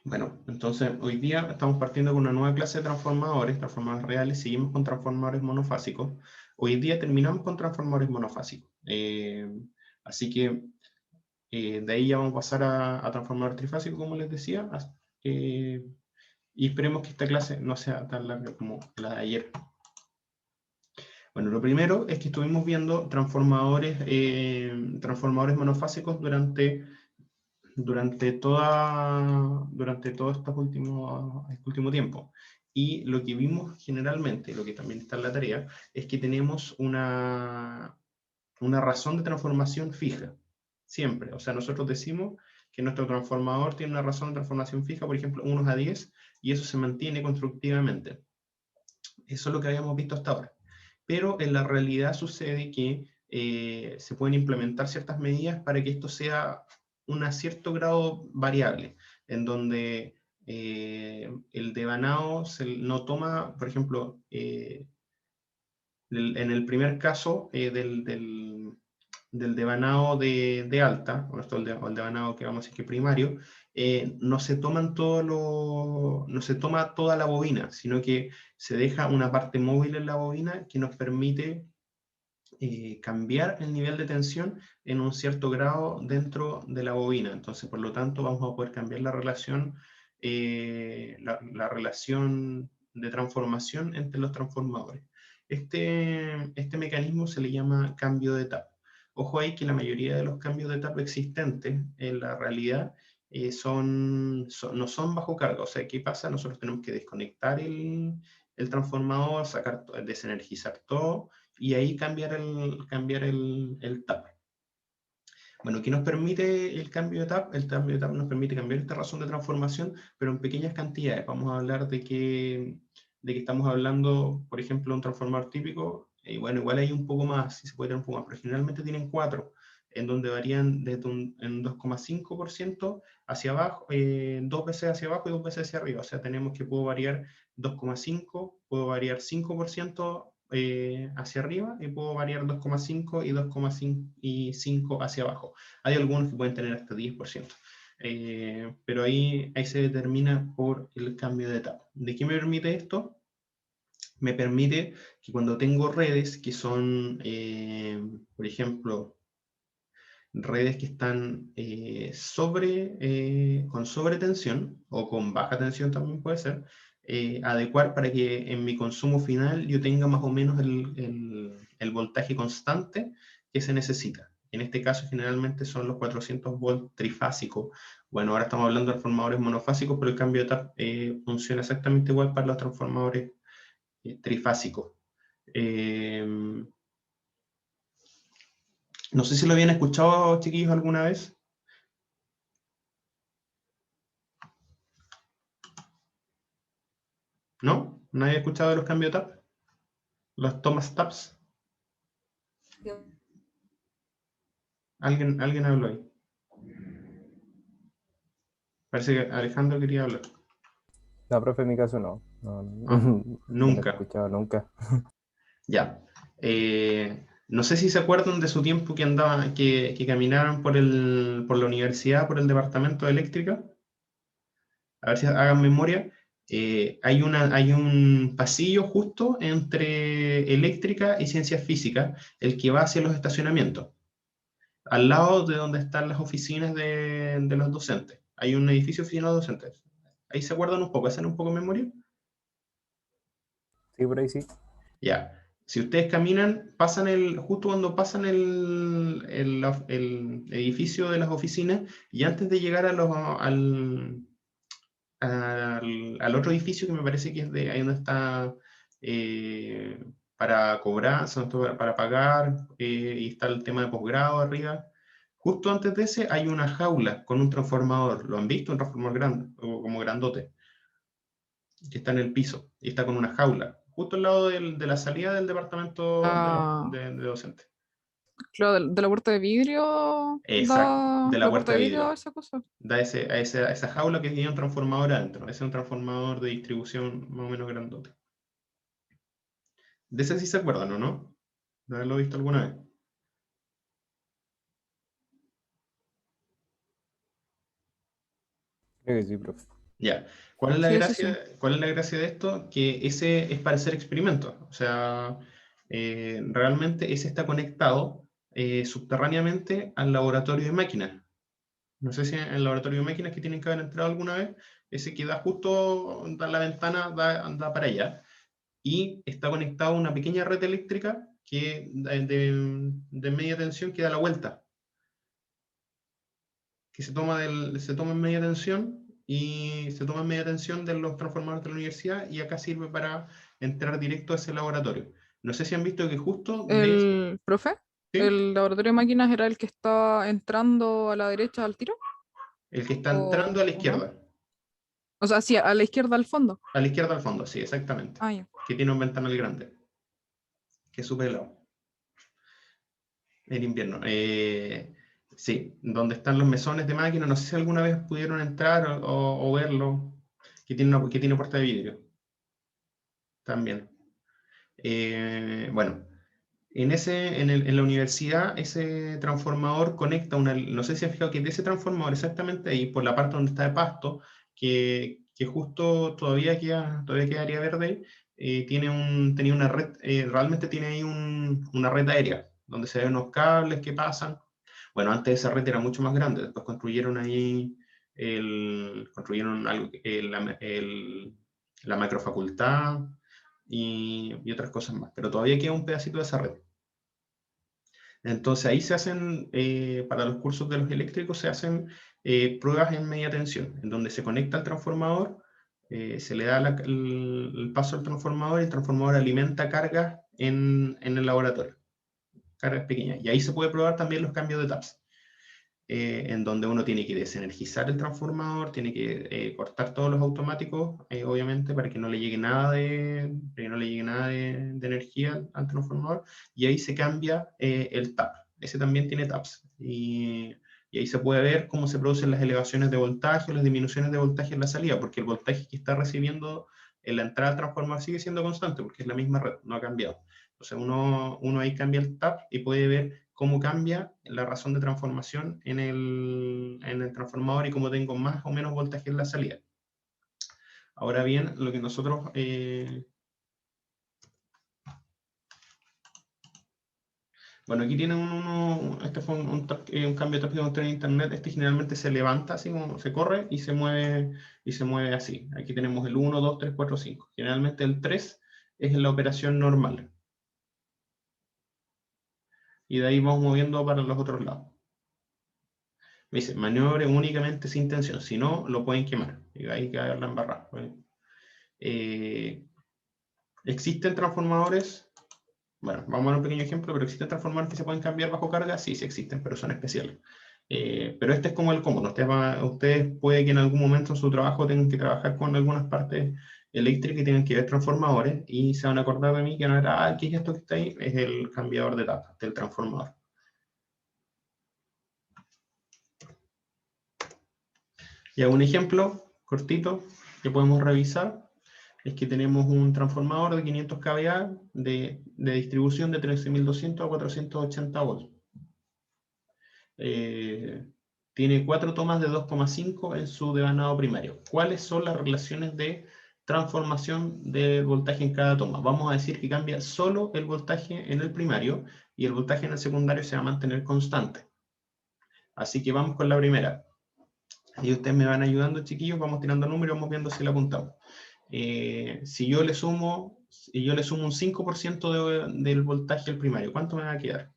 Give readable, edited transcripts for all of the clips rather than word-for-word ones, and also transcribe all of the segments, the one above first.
Bueno, entonces hoy día estamos partiendo con una nueva clase de transformadores reales, seguimos con transformadores monofásicos. Hoy día terminamos con transformadores monofásicos. Así que de ahí ya vamos a pasar a transformadores trifásicos, como les decía, eh, y esperemos que esta clase no sea tan larga como la de ayer. Bueno, lo primero es que estuvimos viendo transformadores monofásicos durante todo este último tiempo. Y lo que vimos generalmente, lo que también está en la tarea, es que tenemos una razón de transformación fija, siempre. O sea, nosotros decimos que nuestro transformador tiene una razón de transformación fija, por ejemplo, 1 a 10, y eso se mantiene constructivamente. Eso es lo que habíamos visto hasta ahora. Pero en la realidad sucede que se pueden implementar ciertas medidas para que esto sea un cierto grado variable, en donde el devanado no toma, por ejemplo, en el primer caso del devanado de alta, o el devanado que vamos a decir que primario, no se no se toma toda la bobina, sino que se deja una parte móvil en la bobina que nos permite cambiar el nivel de tensión en un cierto grado dentro de la bobina. Entonces, por lo tanto, vamos a poder cambiar la relación de transformación entre los transformadores. Este mecanismo se le llama cambio de etapa. Ojo ahí que la mayoría de los cambios de etapa existentes en la realidad no son bajo carga. O sea, ¿qué pasa? Nosotros tenemos que desconectar el transformador, desenergizar todo y ahí cambiar el tap. Bueno, ¿qué nos permite el cambio de tap? El cambio de tap nos permite cambiar esta razón de transformación, pero en pequeñas cantidades. Vamos a hablar de que estamos hablando, por ejemplo, de un transformador típico, bueno, igual hay un poco más, si se puede tener un poco más, pero generalmente tienen 4, en donde varían desde en 2,5% hacia abajo, 2 veces hacia abajo y 2 veces hacia arriba. O sea, tenemos que puedo variar 2,5, puedo variar 5% hacia arriba y puedo variar 2,5 y 2,5 hacia abajo. Hay algunos que pueden tener hasta 10%. Pero ahí se determina por el cambio de etapa. ¿De qué me permite esto? Me permite que cuando tengo redes que son, por ejemplo, redes que están con sobretensión o con baja tensión también puede ser, adecuar para que en mi consumo final yo tenga más o menos el voltaje constante que se necesita. En este caso generalmente son los 400 volts trifásicos. Bueno, ahora estamos hablando de transformadores monofásicos, pero el cambio de etapa funciona exactamente igual para los transformadores trifásicos. Eh, no sé si lo habían escuchado, chiquillos, alguna vez. ¿No? ¿Nadie ha escuchado de los cambios de tap? ¿Los Thomas Taps? ¿Alguien habló ahí? Parece que Alejandro quería hablar. No, profe, en mi caso no. Ah, No lo he nunca. escuchado nunca. Ya. No sé si se acuerdan de su tiempo que andaban, que caminaron por la universidad, por el departamento de eléctrica. A ver si hagan memoria. Hay un pasillo justo entre eléctrica y ciencias físicas, el que va hacia los estacionamientos, al lado de donde están las oficinas de los docentes. Hay un edificio de oficinas de docentes. Ahí se acuerdan un poco, hacen un poco de memoria. Sí, por ahí sí. Ya. Si ustedes caminan, justo cuando pasan el edificio de las oficinas, y antes de llegar al otro edificio que me parece que es de ahí donde está eh, para cobrar, para pagar, y está el tema de posgrado arriba. Justo antes de ese hay una jaula con un transformador. ¿Lo han visto? Un transformador grande, o como grandote, que está en el piso y está con una jaula, justo al lado de la salida del departamento Ah, de docentes. claro, de la puerta de vidrio Exacto, da de la la puerta puerta de de vidrio a vidrio. esa cosa. Da a esa jaula que tiene un transformador adentro. Ese es un transformador de distribución más o menos grandote. De ese sí se acuerdan, ¿o no? ¿De haberlo visto alguna vez? Creo que sí, profe. Ya. ¿Cuál es la Sí, eso gracia, sí. cuál es la gracia de esto? Que ese es para hacer experimentos. O sea, realmente ese está conectado subterráneamente al laboratorio de máquinas. No sé si en el laboratorio de máquinas que tienen que haber entrado alguna vez, ese que da justo, da la ventana, da para allá. Y está conectado a una pequeña red eléctrica que, de media tensión que da la vuelta, que se toma en media tensión y se toma en media tensión de los transformadores de la universidad y acá sirve para entrar directo a ese laboratorio. No sé si han visto que justo de... El profe, ¿Sí? el laboratorio de máquinas era el que está entrando a la derecha al tiro, El que está entrando a la o no? izquierda. O sea, sí, a la izquierda al fondo. A la izquierda al fondo, sí, exactamente. Ah, ya. Que tiene un ventanal grande, que es súper helado. En invierno. Sí, donde están los mesones de máquina, no sé si alguna vez pudieron entrar o verlo, que tiene puerta de vidrio también. Bueno, en la universidad ese transformador conecta una, no sé si has fijado que de ese transformador exactamente ahí, por la parte donde está de pasto, que justo todavía queda área verde, tenía una red, realmente tiene ahí una red aérea, donde se ven unos cables que pasan. Bueno, antes esa red era mucho más grande, después construyeron ahí, construyeron la macrofacultad, y otras cosas más, pero todavía queda un pedacito de esa red. Entonces ahí se hacen, para los cursos de los eléctricos, se hacen pruebas en media tensión, en donde se conecta el transformador, se le da el paso al transformador y el transformador alimenta cargas en el laboratorio, cargas pequeñas. Y ahí se puede probar también los cambios de taps. En donde uno tiene que desenergizar el transformador, tiene que cortar todos los automáticos, obviamente, para que no le llegue nada de energía al transformador, y ahí se cambia el tap. Ese también tiene taps. Y ahí se puede ver cómo se producen las elevaciones de voltaje, las disminuciones de voltaje en la salida, porque el voltaje que está recibiendo en la entrada del transformador sigue siendo constante, porque es la misma red, no ha cambiado. Entonces uno ahí cambia el tap y puede ver cómo cambia la razón de transformación en el transformador y cómo tengo más o menos voltaje en la salida. Ahora bien, lo que nosotros... bueno, aquí tienen este fue un cambio de tráfico en internet. Este generalmente se levanta, así como se corre y se mueve así. Aquí tenemos el 1, 2, 3, 4, 5. Generalmente el 3 es la operación normal. Y de ahí vamos moviendo para los otros lados. Me dice, maniobre únicamente sin tensión, si no, lo pueden quemar. Y ahí queda la embarrada. ¿Existen transformadores? Bueno, vamos a dar un pequeño ejemplo, pero ¿existen transformadores que se pueden cambiar bajo carga? Sí, sí existen, pero son especiales. Pero este es como el cómodo. Ustedes puede que en algún momento en su trabajo tengan que trabajar con algunas partes eléctricas y tengan que ver transformadores y se van a acordar de mí que no era, ¿qué es esto que está ahí? Es el cambiador de etapa del transformador. Y hago un ejemplo cortito que podemos revisar. Es que tenemos un transformador de 500 kVA de distribución de 13.200 a 480 volts. Tiene 4 tomas de 2,5 en su devanado primario. ¿Cuáles son las relaciones de transformación del voltaje en cada toma? Vamos a decir que cambia solo el voltaje en el primario y el voltaje en el secundario se va a mantener constante. Así que vamos con la primera. Y ustedes me van ayudando, chiquillos, vamos tirando números, vamos viendo si la apuntamos. Si yo le sumo un 5% del voltaje al primario, ¿cuánto me va a quedar?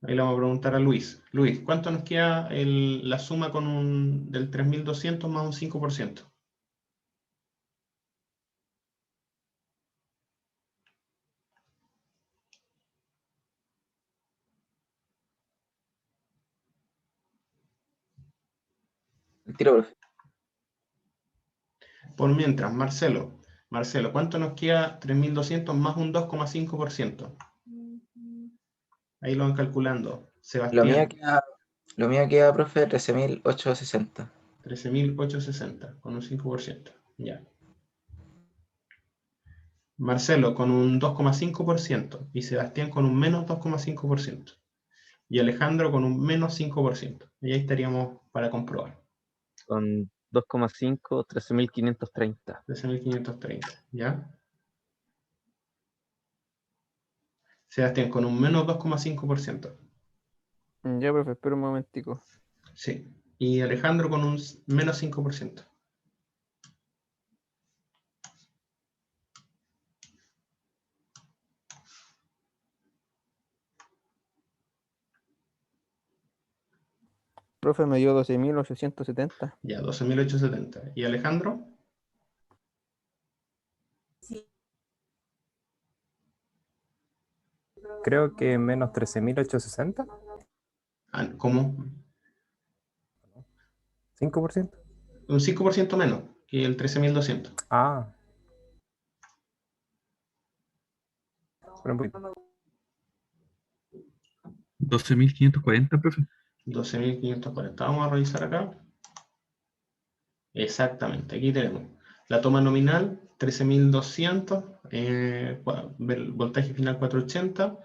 Ahí le vamos a preguntar a Luis. Luis, ¿cuánto nos queda la suma del 3.200 más un 5%? El tiro, profe. Por mientras, Marcelo, ¿cuánto nos queda 3.200 más un 2,5%? Ahí lo van calculando. Lo mío Sebastián, queda, profe, 13.860. 13.860, con un 5%. Ya. Marcelo con un 2,5% y Sebastián con un menos 2,5%. Y Alejandro con un menos 5%. Y ahí estaríamos para comprobar. Con 2,5, 13.530. 13.530, ¿ya? Sebastián con un menos 2,5%. Ya, profe, espera un momentico. Sí. Y Alejandro con un menos 5%. Profe, me dio 12.870. Ya, 12.870. ¿Y Alejandro? Creo que menos 13.860. ¿Cómo? 5%. Un 5% menos que el 13.200. Ah. Espera un poquito. 12.540, profe. 12.540. Vamos a revisar acá. Exactamente, aquí tenemos la toma nominal 13.200, voltaje final 480,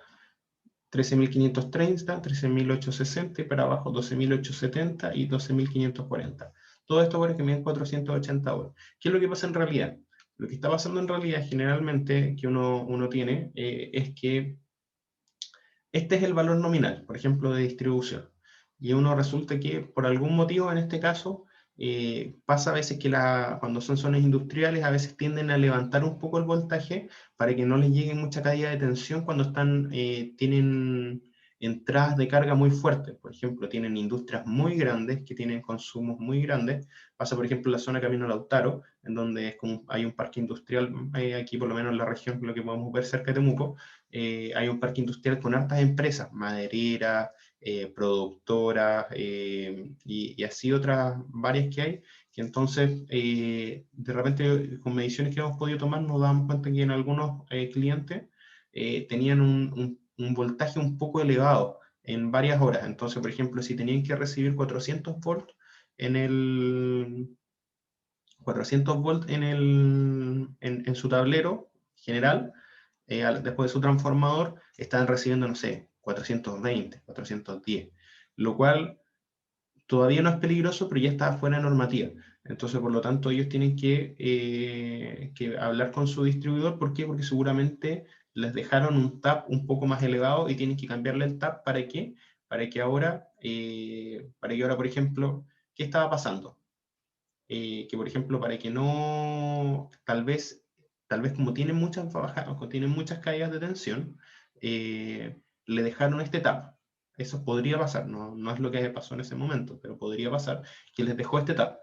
13.530, 13.860 y para abajo 12.870 y 12.540. Todo esto para que me den 480 horas. ¿Qué es lo que pasa en realidad? Lo que está pasando en realidad generalmente que uno tiene es que este es el valor nominal, por ejemplo, de distribución. Y uno resulta que por algún motivo, en este caso, pasa a veces que cuando son zonas industriales, a veces tienden a levantar un poco el voltaje para que no les llegue mucha caída de tensión cuando tienen entradas de carga muy fuertes. Por ejemplo, tienen industrias muy grandes que tienen consumos muy grandes. Pasa, por ejemplo, en la zona Camino Lautaro, en donde hay un parque industrial, aquí por lo menos en la región, lo que podemos ver cerca de Temuco, hay un parque industrial con hartas empresas, madereras, productoras y así otras varias que hay, que entonces de repente con mediciones que hemos podido tomar nos damos cuenta que en algunos clientes tenían un voltaje un poco elevado en varias horas. Entonces, por ejemplo, si tenían que recibir 400 volts en el 400 volts en su tablero general, después de su transformador, estaban recibiendo, no sé, 420, 410, lo cual todavía no es peligroso, pero ya está fuera de normativa. Entonces, por lo tanto, ellos tienen que hablar con su distribuidor. ¿Por qué? Porque seguramente les dejaron un tap un poco más elevado y tienen que cambiarle el tap. ¿Para qué? Para que ahora, por ejemplo, ¿qué estaba pasando? Que por ejemplo, para que no, tal vez como tienen muchas bajas, o tienen muchas caídas de tensión, le dejaron este tap. Eso podría pasar, no es lo que pasó en ese momento, pero podría pasar que les dejó este tap.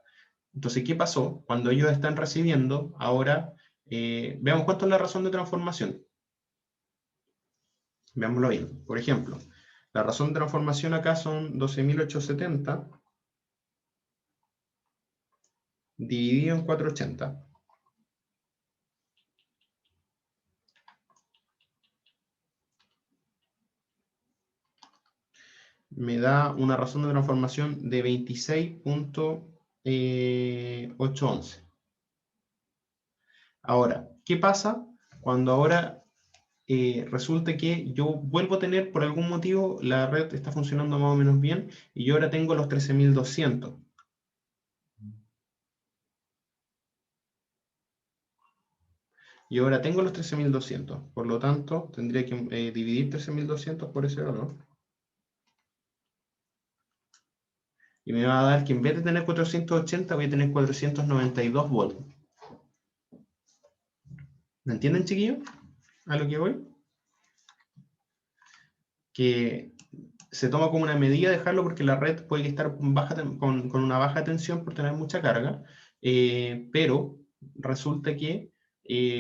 Entonces, ¿qué pasó? Cuando ellos están recibiendo, ahora, veamos cuánto es la razón de transformación. Veámoslo bien. Por ejemplo, la razón de transformación acá son 12.870 dividido en 480. Me da una razón de transformación de 26.811. Ahora, ¿qué pasa cuando ahora resulta que yo vuelvo a tener, por algún motivo, la red está funcionando más o menos bien y yo ahora tengo los 13.200? Y ahora tengo los 13.200, por lo tanto, tendría que dividir 13.200 por ese valor. Y me va a dar que en vez de tener 480, voy a tener 492 volts. ¿Me entienden, chiquillos? ¿A lo que voy? Que se toma como una medida dejarlo porque la red puede estar con una baja tensión por tener mucha carga, pero resulta que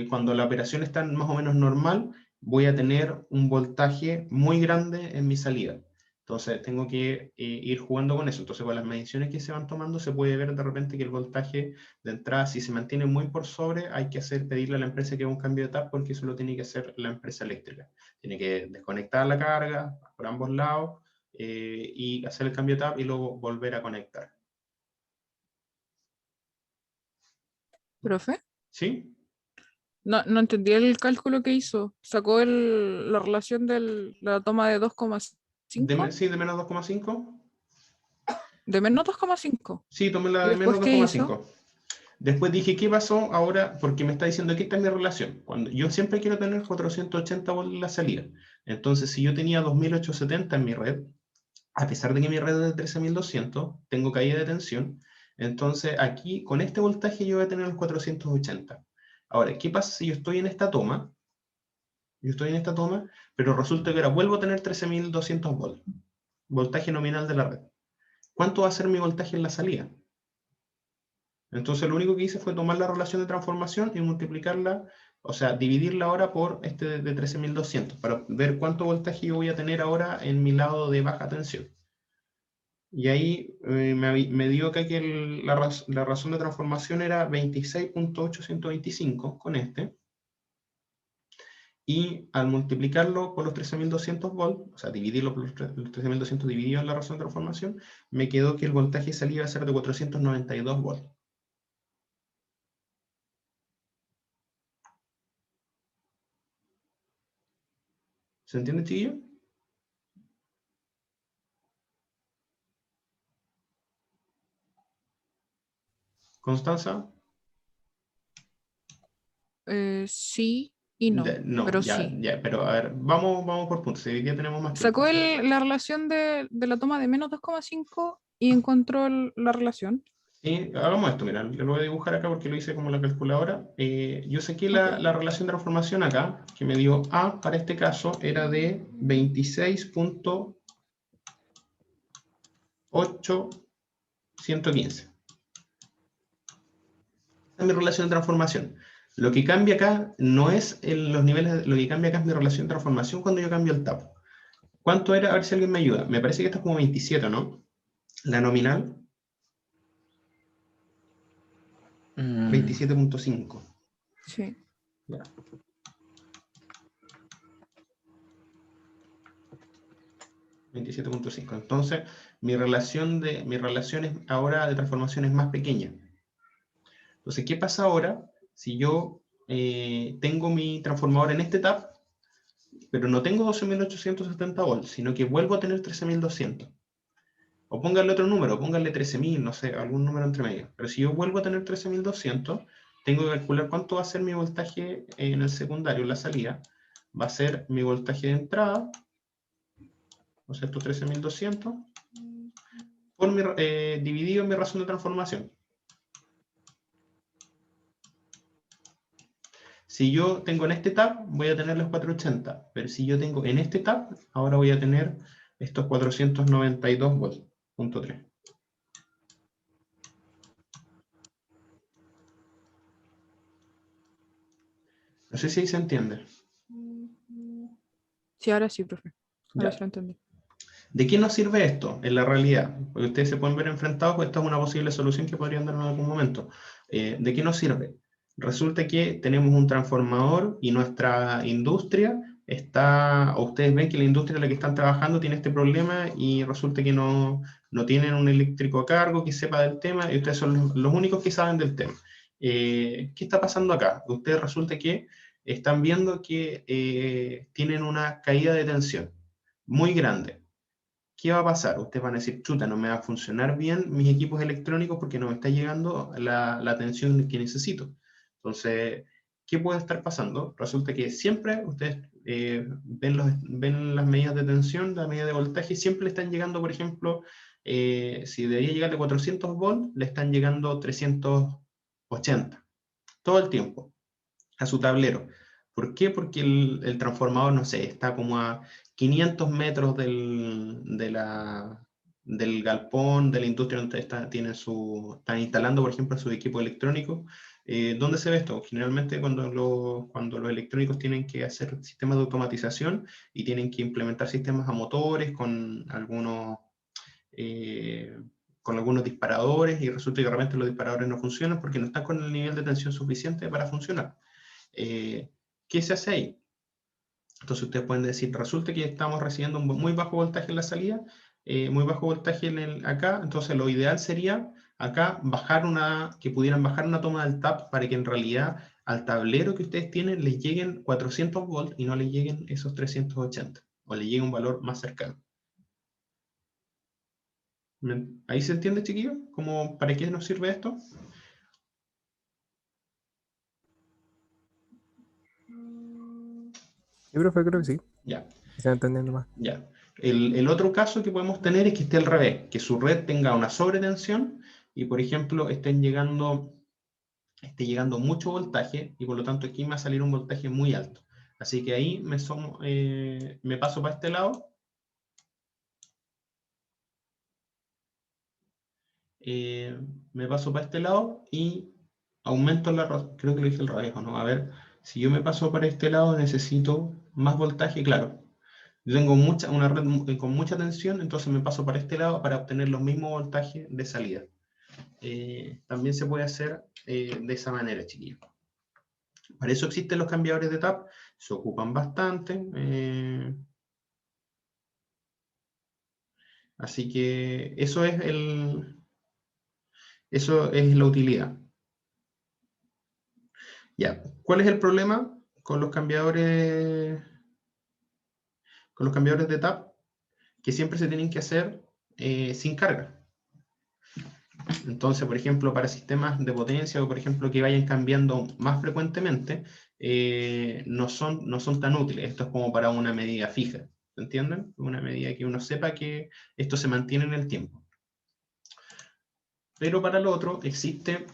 cuando la operación está más o menos normal, voy a tener un voltaje muy grande en mi salida. Entonces tengo que ir jugando con eso. Entonces con las mediciones que se van tomando se puede ver de repente que el voltaje de entrada, si se mantiene muy por sobre, hay que pedirle a la empresa que haga un cambio de tap, porque eso lo tiene que hacer la empresa eléctrica. Tiene que desconectar la carga por ambos lados y hacer el cambio de tap y luego volver a conectar. ¿Profe? ¿Sí? No entendí el cálculo que hizo. Sacó la relación de la toma de 2,5 Sí, de menos 2,5. de menos 2,5. Sí, tomé ¿Y la de menos después qué hizo? 2,5. Después dije, ¿qué pasó ahora? Porque me está diciendo que esta es mi relación. Cuando yo siempre quiero tener 480 volts en la salida. Entonces, si yo tenía 2870 en mi red, a pesar de que mi red es de 13200, tengo caída de tensión. Entonces, aquí, con este voltaje, yo voy a tener los 480. Ahora, ¿qué pasa si yo estoy en esta toma? Yo estoy en esta toma, pero resulta que ahora vuelvo a tener 13200 volts. Voltaje nominal de la red. ¿Cuánto va a ser mi voltaje en la salida? Entonces lo único que hice fue tomar la relación de transformación y multiplicarla, o sea, dividirla ahora por este de 13200, para ver cuánto voltaje yo voy a tener ahora en mi lado de baja tensión. Y ahí me dio acá que la razón de transformación era 26.825 con este. Y al multiplicarlo por los 13.200 volts, o sea, dividirlo por los 13.200 dividido en la razón de transformación, me quedó que el voltaje salía a ser de 492 volts. ¿Se entiende, chiquillo? ¿Constanza? Sí y no, No, pero ya, sí. ya, pero a ver, vamos por puntos, hoy día tenemos más tiempo. Sacó la relación de la toma de menos 2,5 y encontró la relación. Sí, hagamos esto, mira, lo voy a dibujar acá porque lo hice como la calculadora. Yo saqué Ok. la relación de transformación acá, que me dio A, para este caso, era de 26.815. Esta es mi relación de transformación. Lo que cambia acá no es los niveles, lo que cambia acá es mi relación de transformación cuando yo cambio el tapo. ¿Cuánto era? A ver si alguien me ayuda. Me parece que esta es como 27, ¿no? La nominal. 27.5. Sí. Ya. 27.5. Entonces, mi relación ahora de transformación es más pequeña. Entonces, ¿qué pasa ahora si yo tengo mi transformador en este tap, pero no tengo 12.870 volts, sino que vuelvo a tener 13.200? O póngale otro número, póngale 13.000, no sé, algún número entre medio. Pero si yo vuelvo a tener 13.200, tengo que calcular cuánto va a ser mi voltaje en el secundario, en la salida. Va a ser mi voltaje de entrada, o sea, estos 13.200, dividido en mi razón de transformación. Si yo tengo en este tab, voy a tener los 480, pero si yo tengo en este tab, ahora voy a tener estos 492 volts, punto 3. No sé si ahí se entiende. Sí, ahora sí, profe. Ahora Ya. sí lo entendí. ¿De qué nos sirve esto en la realidad? Porque ustedes se pueden ver enfrentados, pues esta es una posible solución que podrían dar en algún momento. ¿De qué nos sirve? Resulta que tenemos un transformador y nuestra industria o ustedes ven que la industria en la que están trabajando tiene este problema y resulta que no tienen un eléctrico a cargo que sepa del tema y ustedes son los únicos que saben del tema. ¿Qué está pasando acá? Ustedes resulta que están viendo que tienen una caída de tensión muy grande. ¿Qué va a pasar? Ustedes van a decir, chuta, no me va a funcionar bien mis equipos electrónicos porque no me está llegando la atención que necesito. Entonces, ¿qué puede estar pasando? Resulta que siempre ustedes ven las medidas de tensión, la medida de voltaje, siempre le están llegando, por ejemplo, si debería llegarle 400 volts, le están llegando 380, todo el tiempo, a su tablero. ¿Por qué? Porque el transformador, no sé, está como a 500 metros del galpón, de la industria donde están instalando, por ejemplo, su equipo electrónico. ¿Dónde se ve esto? Generalmente cuando los electrónicos tienen que hacer sistemas de automatización y tienen que implementar sistemas a motores con algunos disparadores, y resulta que realmente los disparadores no funcionan porque no están con el nivel de tensión suficiente para funcionar. ¿Qué se hace ahí? Entonces ustedes pueden decir, resulta que estamos recibiendo un muy bajo voltaje en la salida, muy bajo voltaje acá, entonces lo ideal sería acá que pudieran bajar una toma del tap para que en realidad al tablero que ustedes tienen les lleguen 400 volts y no les lleguen esos 380, o les llegue un valor más cercano. ¿Ahí se entiende, chiquillos? ¿Para qué nos sirve esto? Yo, profe, creo que sí. Ya. Se va entendiendo más. Ya. El otro caso que podemos tener es que esté al revés, que su red tenga una sobretensión y, por ejemplo, esté llegando mucho voltaje y por lo tanto aquí me va a salir un voltaje muy alto. Así que ahí me paso para este lado. Me paso para este lado y aumento creo que lo dije al revés, ¿o no? A ver, si yo me paso para este lado necesito más voltaje, claro. Yo tengo una red con mucha tensión, entonces me paso para este lado para obtener los mismos voltajes de salida. También se puede hacer de esa manera, chiquillos. Para eso existen los cambiadores de tap, se ocupan bastante. Así que eso es la utilidad. Ya, ¿cuál es el problema con los cambiadores de tap? Que siempre se tienen que hacer sin carga. Entonces, por ejemplo, para sistemas de potencia o, por ejemplo, que vayan cambiando más frecuentemente, no son tan útiles. Esto es como para una medida fija, ¿entienden? Una medida que uno sepa que esto se mantiene en el tiempo. Pero para lo otro existe,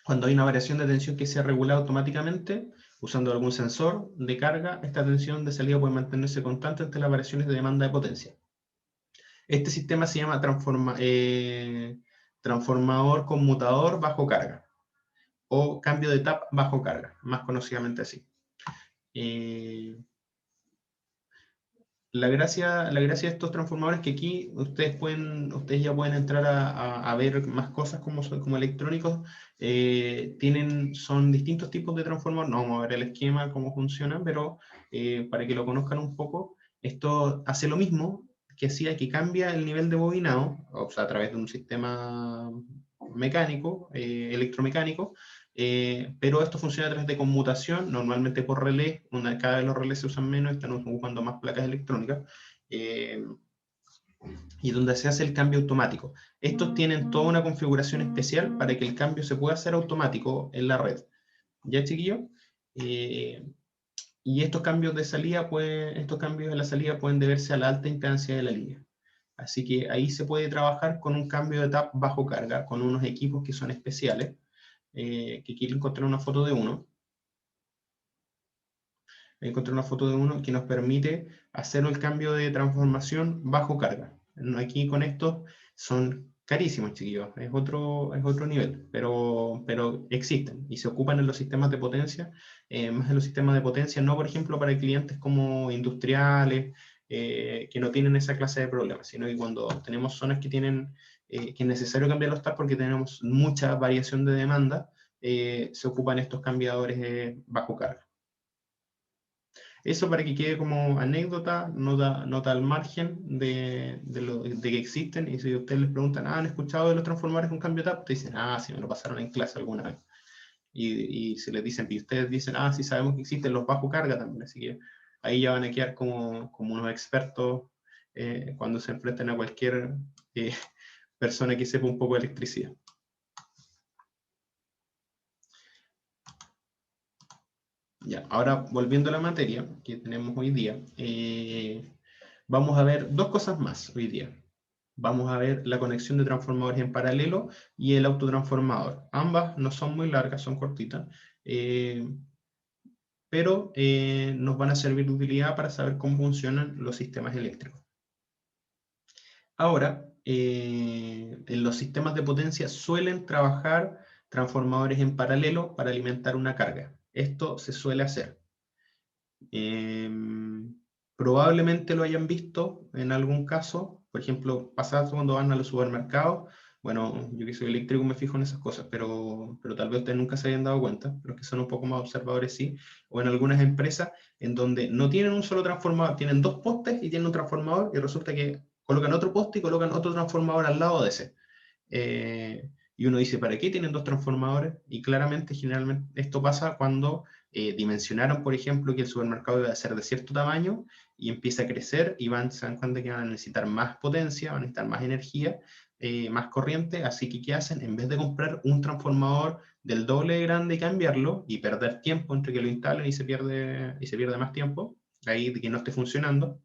cuando hay una variación de tensión que se regula automáticamente, usando algún sensor de carga, esta tensión de salida puede mantenerse constante ante las variaciones de demanda de potencia. Este sistema se llama transformador conmutador bajo carga, o cambio de tap bajo carga, más conocidamente así. La gracia de estos transformadores es que aquí ustedes ya pueden entrar a ver más cosas como electrónicos. Son distintos tipos de transformadores. No vamos a ver el esquema, cómo funcionan, pero para que lo conozcan un poco, esto hace lo mismo que hacía, que cambia el nivel de bobinado, o sea, a través de un sistema mecánico, electromecánico, pero esto funciona a través de conmutación, normalmente por relé. Cada vez los relés se usan menos, están ocupando más placas electrónicas, y donde se hace el cambio automático. Estos tienen toda una configuración especial para que el cambio se pueda hacer automático en la red. ¿Ya, chiquillos? Y estos cambios de la salida pueden deberse a la alta impedancia de la línea. Así que ahí se puede trabajar con un cambio de tap bajo carga, con unos equipos que son especiales, que quiero encontrar una foto de uno. Encontré una foto de uno que nos permite hacer el cambio de transformación bajo carga. Aquí con estos son carísimos, chiquillos, es otro nivel, pero existen y se ocupan en los sistemas de potencia, más en los sistemas de potencia, no por ejemplo para clientes como industriales, que no tienen esa clase de problemas, sino que cuando tenemos zonas que es necesario cambiar los taps porque tenemos mucha variación de demanda, se ocupan estos cambiadores bajo carga. Eso para que quede como anécdota, nota al margen de que existen. Y si ustedes les preguntan, ¿han escuchado de los transformadores con cambio tap? Te dicen, sí, me lo pasaron en clase alguna vez. Y si les dicen, y ustedes dicen, sí, sabemos que existen los bajo carga también. Así que ahí ya van a quedar como unos expertos cuando se enfrenten a cualquier persona que sepa un poco de electricidad. Ya, ahora volviendo a la materia que tenemos hoy día, vamos a ver dos cosas más hoy día. Vamos a ver la conexión de transformadores en paralelo y el autotransformador. Ambas no son muy largas, son cortitas, pero nos van a servir de utilidad para saber cómo funcionan los sistemas eléctricos. Ahora, en los sistemas de potencia suelen trabajar transformadores en paralelo para alimentar una carga. Esto se suele hacer. Probablemente lo hayan visto en algún caso, por ejemplo, pasado cuando van a los supermercados. Bueno, yo que soy eléctrico me fijo en esas cosas, pero tal vez ustedes nunca se hayan dado cuenta, pero que son un poco más observadores sí, o en algunas empresas en donde no tienen un solo transformador, tienen dos postes y tienen un transformador, y resulta que colocan otro poste y colocan otro transformador al lado de ese. Y uno dice, ¿para qué tienen dos transformadores? Y claramente, generalmente, esto pasa cuando dimensionaron, por ejemplo, que el supermercado debe ser de cierto tamaño y empieza a crecer y se dan cuenta que van a necesitar más potencia, van a necesitar más energía, más corriente, así que ¿qué hacen? En vez de comprar un transformador del doble de grande y cambiarlo y perder tiempo entre que lo instalen y se pierde más tiempo, ahí de que no esté funcionando,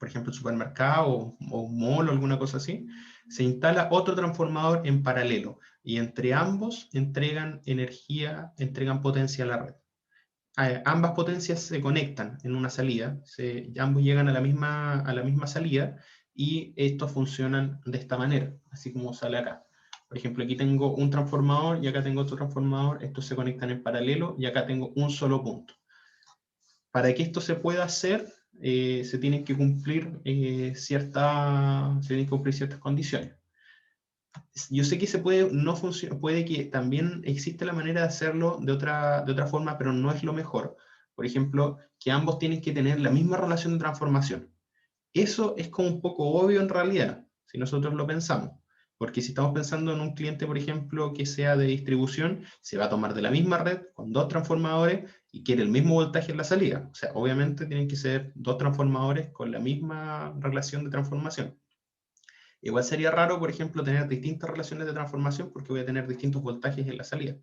por ejemplo, el supermercado o un mall o alguna cosa así, se instala otro transformador en paralelo y entre ambos entregan energía, entregan potencia a la red. Ambas potencias se conectan en una salida, ambos llegan a la misma salida y estos funcionan de esta manera, así como sale acá. Por ejemplo, aquí tengo un transformador y acá tengo otro transformador, estos se conectan en paralelo y acá tengo un solo punto. Para que esto se pueda hacer, se tienen que cumplir ciertas condiciones. Yo sé que puede que también existe la manera de hacerlo de otra forma, pero no es lo mejor. Por ejemplo, que ambos tienen que tener la misma relación de transformación. Eso es como un poco obvio en realidad, si nosotros lo pensamos. Porque si estamos pensando en un cliente, por ejemplo, que sea de distribución, se va a tomar de la misma red con dos transformadores y quiere el mismo voltaje en la salida. O sea, obviamente tienen que ser dos transformadores con la misma relación de transformación. Igual sería raro, por ejemplo, tener distintas relaciones de transformación porque voy a tener distintos voltajes en la salida,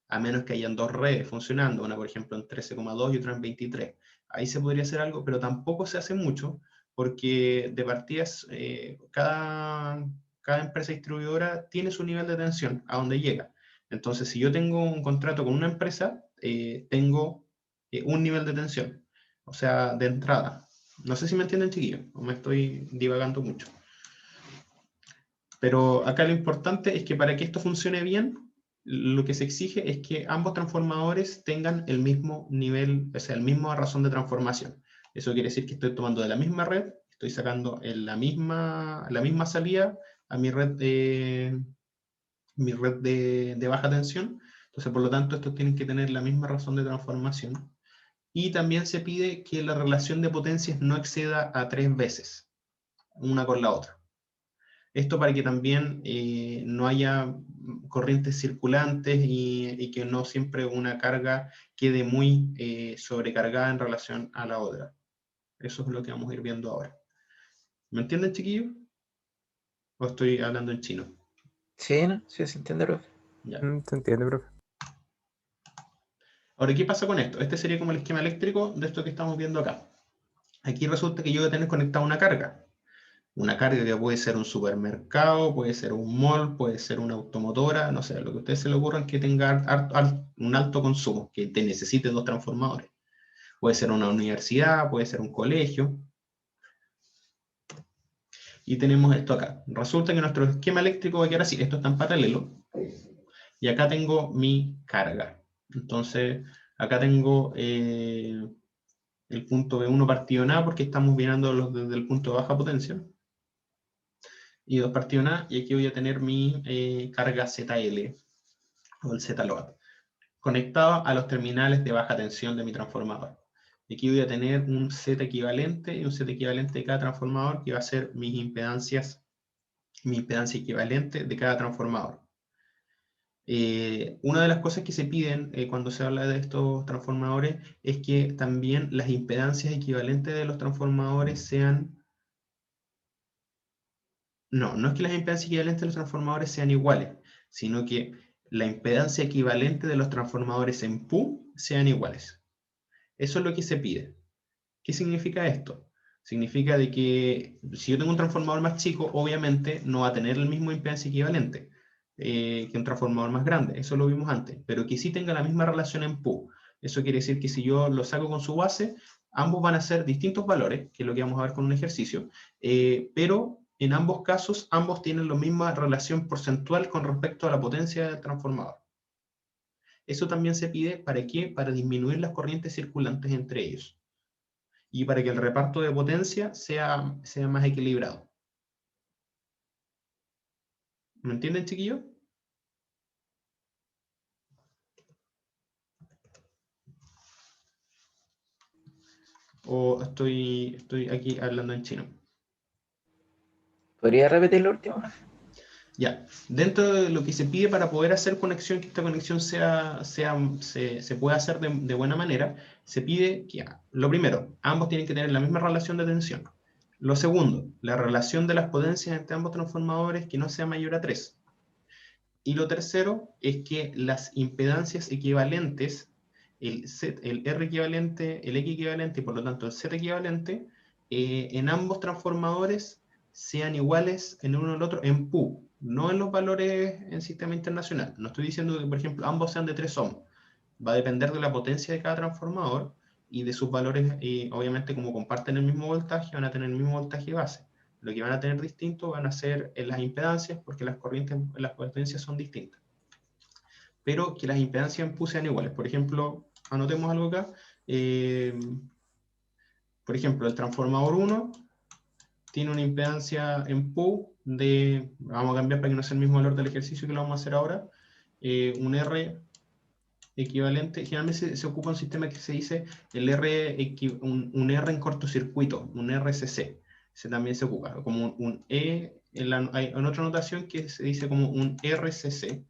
a menos que hayan dos redes funcionando, una por ejemplo en 13,2 y otra en 23. Ahí se podría hacer algo, pero tampoco se hace mucho porque de partidas cada empresa distribuidora tiene su nivel de tensión a donde llega. Entonces, si yo tengo un contrato con una empresa, tengo un nivel de tensión, o sea, de entrada. No sé si me entienden, chiquillos, o me estoy divagando mucho. Pero acá lo importante es que para que esto funcione bien, lo que se exige es que ambos transformadores tengan el mismo nivel, o sea, la misma razón de transformación. Eso quiere decir que estoy tomando de la misma red, estoy sacando en la misma salida a mi red de baja tensión. Entonces, por lo tanto, estos tienen que tener la misma razón de transformación. Y también se pide que la relación de potencias no exceda a 3 veces, una con la otra. Esto para que también no haya corrientes circulantes y que no siempre una carga quede muy sobrecargada en relación a la otra. Eso es lo que vamos a ir viendo ahora. ¿Me entienden, chiquillos? ¿O estoy hablando en chino? Sí, ¿no? Sí, se entiende, profe. Ya. Se entiende, profe. Ahora, ¿qué pasa con esto? Este sería como el esquema eléctrico de esto que estamos viendo acá. Aquí resulta que yo voy a tener conectada una carga. Una carga que puede ser un supermercado, puede ser un mall, puede ser una automotora, no sé, lo que a ustedes se le ocurra que tenga un alto consumo, que te necesite dos transformadores. Puede ser una universidad, puede ser un colegio. Y tenemos esto acá. Resulta que nuestro esquema eléctrico va a quedar así. Esto está en paralelo. Y acá tengo mi carga. Entonces, acá tengo el punto B1 partido en A, porque estamos mirando desde el punto de baja potencia. Y 2 partido en A, y aquí voy a tener mi carga ZL, o el Z-load, conectado a los terminales de baja tensión de mi transformador. Y aquí voy a tener un Z equivalente y un Z equivalente de cada transformador, que va a ser mi impedancia equivalente de cada transformador. Una de las cosas que se piden cuando se habla de estos transformadores es que también las impedancias equivalentes de los transformadores sean... No es que las impedancias equivalentes de los transformadores sean iguales, sino que la impedancia equivalente de los transformadores en PU sean iguales. Eso es lo que se pide. ¿Qué significa esto? Significa de que si yo tengo un transformador más chico, obviamente no va a tener el mismo impedancia equivalente que un transformador más grande. Eso lo vimos antes. Pero que sí tenga la misma relación en PU. Eso quiere decir que si yo lo saco con su base, ambos van a ser distintos valores, que es lo que vamos a ver con un ejercicio, pero en ambos casos, ambos tienen la misma relación porcentual con respecto a la potencia del transformador. Eso también se pide, ¿para qué? Para disminuir las corrientes circulantes entre ellos. Y para que el reparto de potencia sea más equilibrado. ¿Me entienden, chiquillos? ¿O estoy aquí hablando en chino? ¿Podría repetir lo último? Ya, dentro de lo que se pide para poder hacer conexión, que esta conexión se pueda hacer de buena manera, se pide que, lo primero, ambos tienen que tener la misma relación de tensión. Lo segundo, la relación de las potencias entre ambos transformadores que no sea mayor a 3. Y lo tercero es que las impedancias equivalentes, el R equivalente, el X equivalente y por lo tanto el Z equivalente, en ambos transformadores sean iguales en uno al otro en PU, no en los valores en sistema internacional. No estoy diciendo que, por ejemplo, ambos sean de 3 ohms. Va a depender de la potencia de cada transformador y de sus valores, obviamente como comparten el mismo voltaje, van a tener el mismo voltaje base. Lo que van a tener distinto van a ser las impedancias, porque las corrientes, las potencias son distintas. Pero que las impedancias en PU sean iguales. Por ejemplo, anotemos algo acá. Por ejemplo, el transformador 1 tiene una impedancia en PU de, vamos a cambiar para que no sea el mismo valor del ejercicio que lo vamos a hacer ahora, un R equivalente, generalmente se ocupa un sistema que se dice el un R en cortocircuito, un RCC, se también se ocupa, como un E, en otra notación que se dice como un RCC,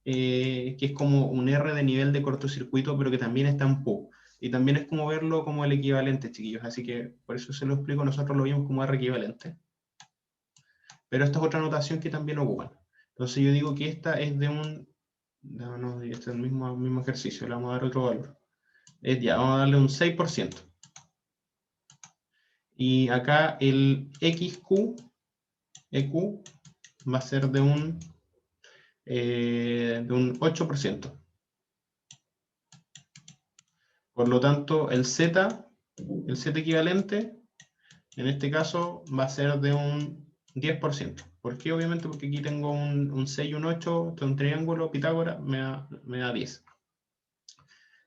que es como un R de nivel de cortocircuito, pero que también está en PU. Y también es como verlo como el equivalente, chiquillos. Así que por eso se lo explico, nosotros lo vimos como R equivalente. Pero esta es otra notación que también ocupan. Entonces yo digo que esta es de un... No, este es el mismo ejercicio, le vamos a dar otro valor. Ya, vamos a darle un 6%. Y acá el XQ, EQ, va a ser de un 8%. Por lo tanto, el Z equivalente, en este caso, va a ser de un 10%. ¿Por qué? Obviamente porque aquí tengo un 6 y un 8, esto es un triángulo, Pitágoras, me da 10.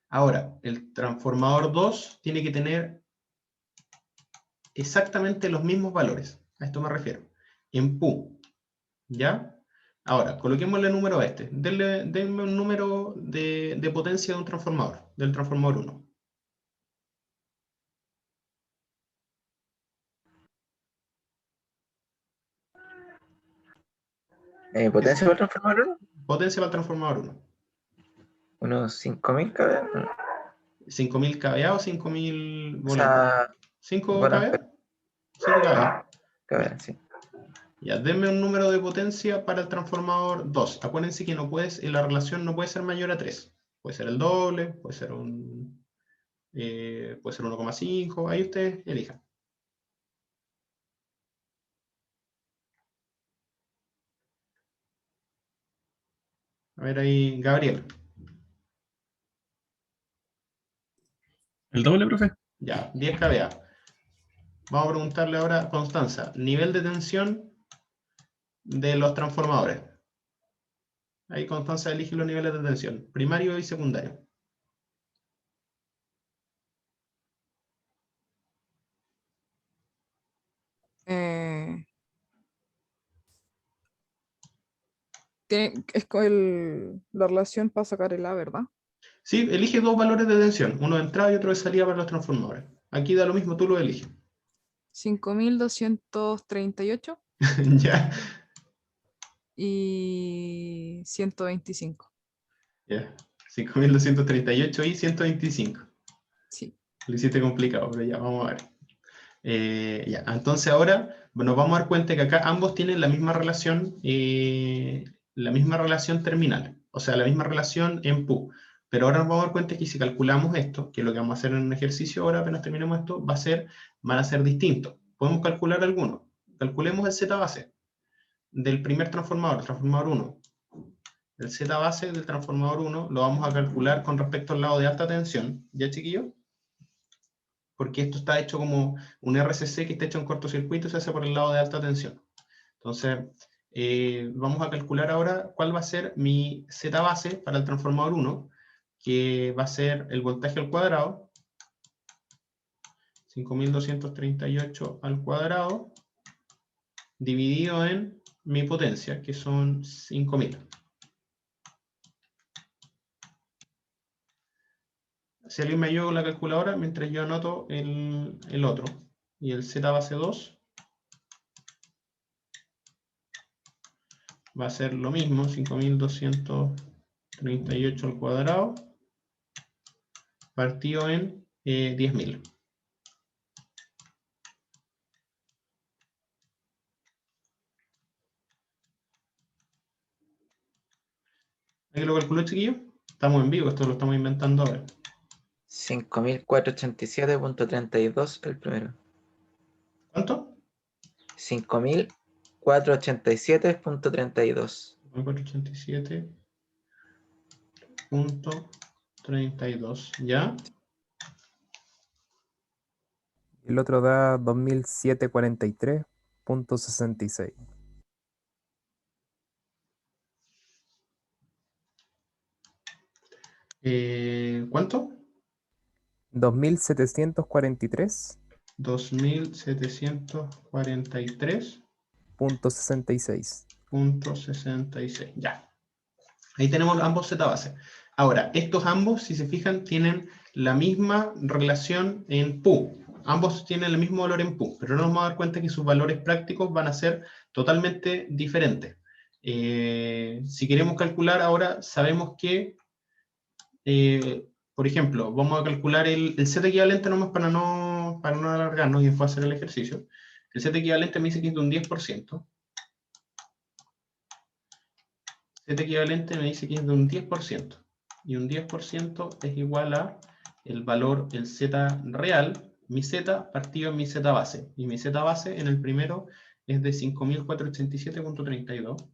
Ahora, el transformador 2 tiene que tener exactamente los mismos valores. A esto me refiero. En PU. ¿Ya? Ahora, coloquémosle número a este. Denme un número de potencia de un transformador, del transformador 1. ¿Potencia para el transformador? Potencia para el transformador 1. Unos 5000 kV. 5000 kVA o 5000 O sea, 5 volante. kVA. 5 kVA. kV, sí. Ya, denme un número de potencia para el transformador 2. Acuérdense que la relación no puede ser mayor a 3. Puede ser el doble, puede ser 1,5. Ahí ustedes elijan. A ver ahí, Gabriel. ¿El doble, profe? Ya, 10 kVA. Vamos a preguntarle ahora a Constanza, nivel de tensión de los transformadores. Ahí Constanza elige los niveles de tensión, primario y secundario. Es con la relación para sacar el A, ¿verdad? Sí, elige dos valores de tensión, uno de entrada y otro de salida para los transformadores. Aquí da lo mismo, tú lo eliges. 5238 Ya, y 125. ya. 5238 y 125. Sí. Lo hiciste complicado, pero ya, vamos a ver. Ya, entonces ahora nos vamos a dar cuenta que acá ambos tienen la misma relación terminal, o sea, la misma relación en PU. Pero ahora nos vamos a dar cuenta que si calculamos esto, que es lo que vamos a hacer en un ejercicio ahora, apenas terminemos esto, van a ser distintos. Podemos calcular algunos. Calculemos el Z base del primer transformador, el transformador 1. El Z base del transformador 1 lo vamos a calcular con respecto al lado de alta tensión. ¿Ya, chiquillos? Porque esto está hecho como un RCC que está hecho en cortocircuito y se hace por el lado de alta tensión. Entonces, vamos a calcular ahora cuál va a ser mi Z base para el transformador 1, que va a ser el voltaje al cuadrado, 5238 al cuadrado, dividido en mi potencia, que son 5000. Si alguien me ayuda con la calculadora, mientras yo anoto el otro. Y el Z base 2 va a ser lo mismo, 5238 al cuadrado, partido en 10.000. ¿Alguien lo calculó, chiquillo? Estamos en vivo, esto lo estamos inventando ahora. 5487.32 el primero. ¿Cuánto? 5487.32. 487.32, ¿ya? El otro da 2743.66. ¿Cuánto? 2743.66. 2743.66. Ya. Ahí tenemos ambos Z base. Ahora, estos ambos, si se fijan, tienen la misma relación en Pu. Ambos tienen el mismo valor en Pu, pero no nos vamos a dar cuenta que sus valores prácticos van a ser totalmente diferentes. Si queremos calcular ahora, sabemos que, por ejemplo, vamos a calcular el Z equivalente nomás para no alargarnos y después hacer el ejercicio. El Z equivalente me dice que es de un 10%. Z equivalente me dice que es de un 10%. Y un 10% es igual a el valor, el Z real, mi Z partido en mi Z base. Y mi Z base en el primero es de 5487.32.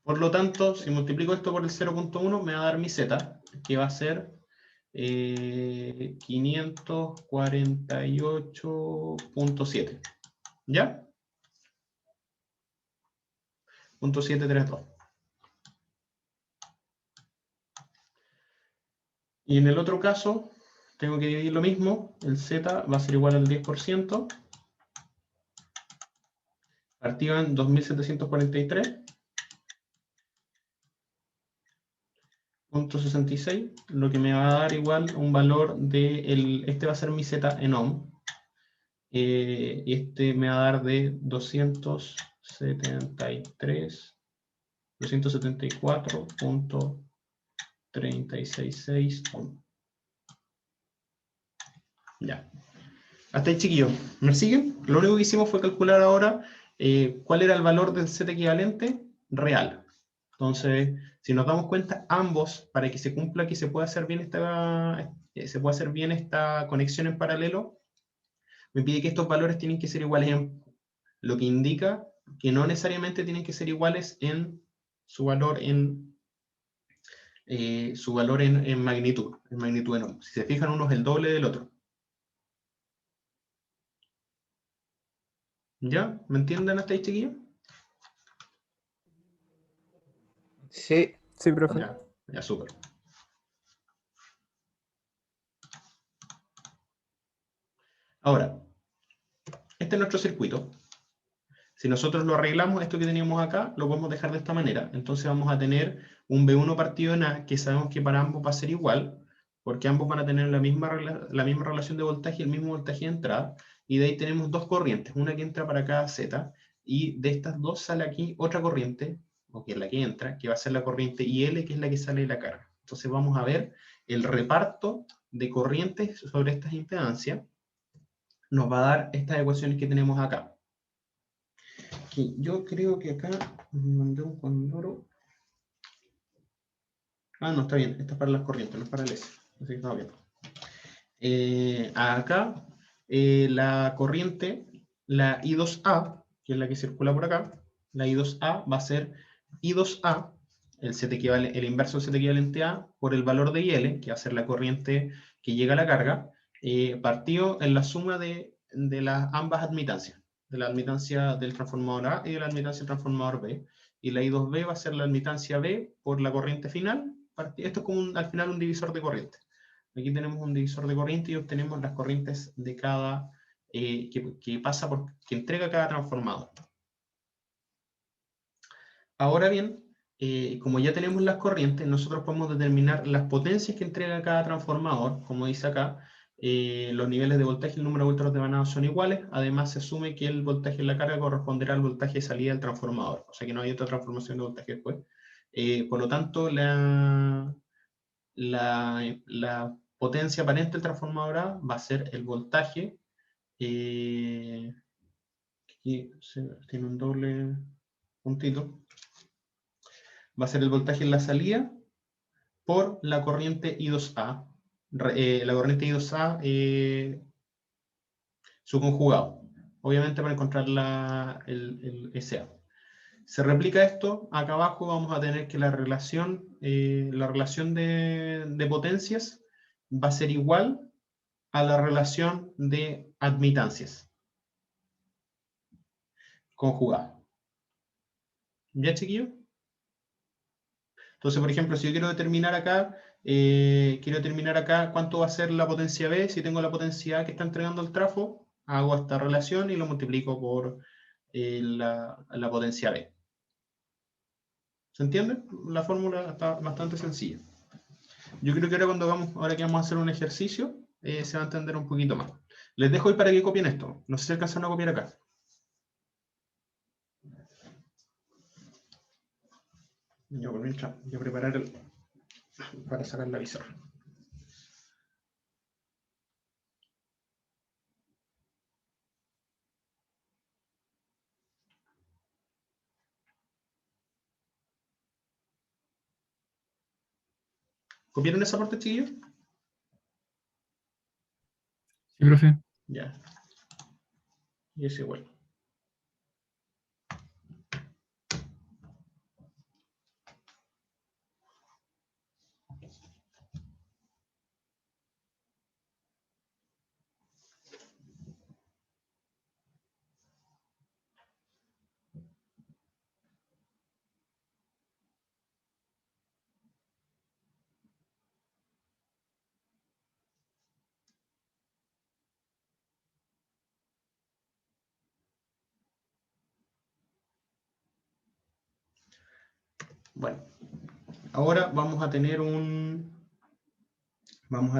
Por lo tanto, si multiplico esto por el 0.1, me va a dar mi Z, que va a ser 548.7. ¿Ya? 0.732. Y en el otro caso, tengo que dividir lo mismo. El Z va a ser igual al 10%. Partido en 2743.66, lo que me va a dar igual un valor de, este va a ser mi Z en ohm, y este me va a dar de 274.366 ohm. Ya. Hasta ahí, chiquillos. ¿Me siguen? Lo único que hicimos fue calcular ahora cuál era el valor del Z equivalente real. Entonces, si nos damos cuenta, ambos, para que se cumpla, que se pueda hacer bien esta conexión en paralelo, me pide que estos valores tienen que ser iguales en, lo que indica que no necesariamente tienen que ser iguales en su valor en magnitud, en ohm. Si se fijan, uno es el doble del otro. ¿Ya? ¿Me entienden hasta ahí, chiquillos? Sí. Sí, profe. Ya, súper. Ahora, este es nuestro circuito. Si nosotros lo arreglamos, esto que teníamos acá, lo podemos dejar de esta manera. Entonces vamos a tener un B1 partido en A, que sabemos que para ambos va a ser igual, porque ambos van a tener la misma relación de voltaje y el mismo voltaje de entrada. Y de ahí tenemos dos corrientes, una que entra para cada Z, y de estas dos sale aquí otra corriente, o que es la que entra, que va a ser la corriente IL, que es la que sale de la carga. Entonces vamos a ver el reparto de corrientes sobre estas impedancias. Nos va a dar estas ecuaciones que tenemos acá. Que yo creo que acá me mandé un condoro. Ah, no, está bien. Esta es para las corrientes, no es para el S. Así que está bien. Acá, la corriente, la I2A, que es la que circula por acá, la I2A va a ser I2A, el inverso del Z equivalente A, por el valor de IL, que va a ser la corriente que llega a la carga, partido en la suma de las ambas admitancias. de la admitancia del transformador A y de la admitancia del transformador B. Y la I2B va a ser la admitancia B por la corriente final. Esto es como al final un divisor de corriente. Aquí tenemos un divisor de corriente y obtenemos las corrientes de cada, que entrega cada transformador. Ahora bien, como ya tenemos las corrientes, nosotros podemos determinar las potencias que entrega cada transformador, como dice acá. Los niveles de voltaje y el número de voltios devanados son iguales. Además, se asume que el voltaje en la carga corresponderá al voltaje de salida del transformador. O sea que no hay otra transformación de voltaje después. Por lo tanto, la potencia aparente del transformador A va a ser el voltaje. Aquí tiene un doble puntito. Va a ser el voltaje en la salida por la corriente I2A. La corriente I2A, su conjugado. Obviamente para encontrar el SA. Se replica esto, acá abajo vamos a tener que la relación de potencias va a ser igual a la relación de admitancias conjugada. ¿Ya, chiquillos? Entonces, por ejemplo, si yo quiero determinar acá, cuánto va a ser la potencia B, si tengo la potencia A que está entregando el trafo, hago esta relación y lo multiplico por la potencia B. ¿Se entiende? La fórmula está bastante sencilla. Yo creo que ahora que vamos a hacer un ejercicio, se va a entender un poquito más. Les dejo ahí para que copien esto. No sé si alcanzan a copiar acá. Yo por mientras voy a preparar para sacar la pizarra. ¿Copiaron esa parte, chiquillos? Sí, profe. Ya. Y es igual. Bueno, ahora vamos a tener un ¿cómo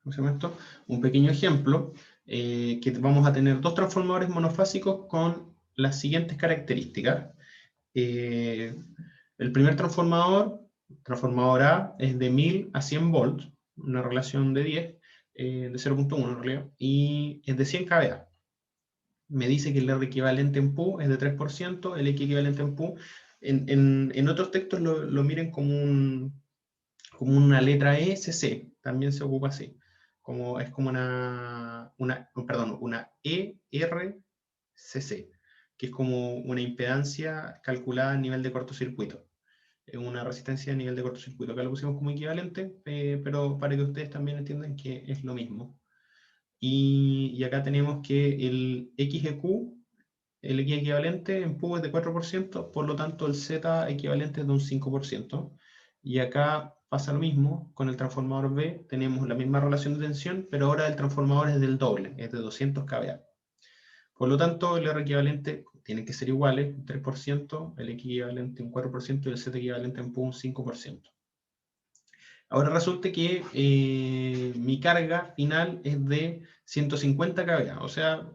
se llama esto? Un pequeño ejemplo, que vamos a tener dos transformadores monofásicos con las siguientes características. El primer transformador A, es de 1000 a 100 volts, una relación de 10, de 0.1 en realidad, y es de 100 kVA. Me dice que el R equivalente en PU es de 3%, el X equivalente en PU. En otros textos lo miren como una letra ESC, también se ocupa así. Es como una ERCC, que es como una impedancia calculada a nivel de cortocircuito. Es una resistencia a nivel de cortocircuito. Acá lo pusimos como equivalente, pero para que ustedes también entiendan que es lo mismo. Y acá tenemos que el XEQ, el X equivalente en PU es de 4%, por lo tanto el Z equivalente es de un 5%. Y acá pasa lo mismo, con el transformador B tenemos la misma relación de tensión, pero ahora el transformador es del doble, es de 200 kVA. Por lo tanto, el R equivalente tiene que ser iguales, 3%, el X equivalente un 4% y el Z equivalente en PU un 5%. Ahora resulta que mi carga final es de 150 kVA, o sea,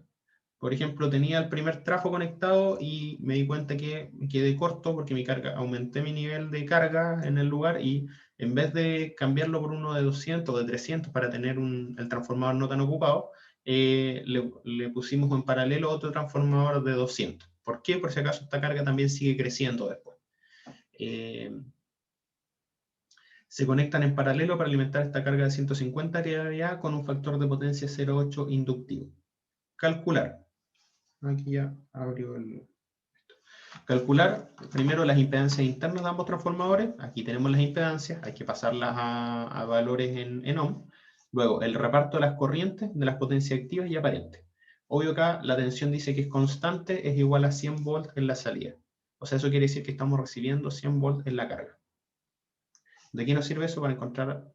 por ejemplo, tenía el primer trafo conectado y me di cuenta que quedé corto porque aumenté mi nivel de carga en el lugar y en vez de cambiarlo por uno de 200 o de 300 para tener el transformador no tan ocupado, le pusimos en paralelo otro transformador de 200. ¿Por qué? Por si acaso esta carga también sigue creciendo después. Se conectan en paralelo para alimentar esta carga de 150 kVA con un factor de potencia 0.8 inductivo. Calcular. Aquí ya abrió calcular primero las impedancias internas de ambos transformadores. Aquí tenemos las impedancias, hay que pasarlas a valores en ohm. Luego, el reparto de las corrientes de las potencias activas y aparentes. Obvio acá la tensión dice que es constante, es igual a 100 volts en la salida. O sea, eso quiere decir que estamos recibiendo 100 volts en la carga. ¿De qué nos sirve eso? Para encontrar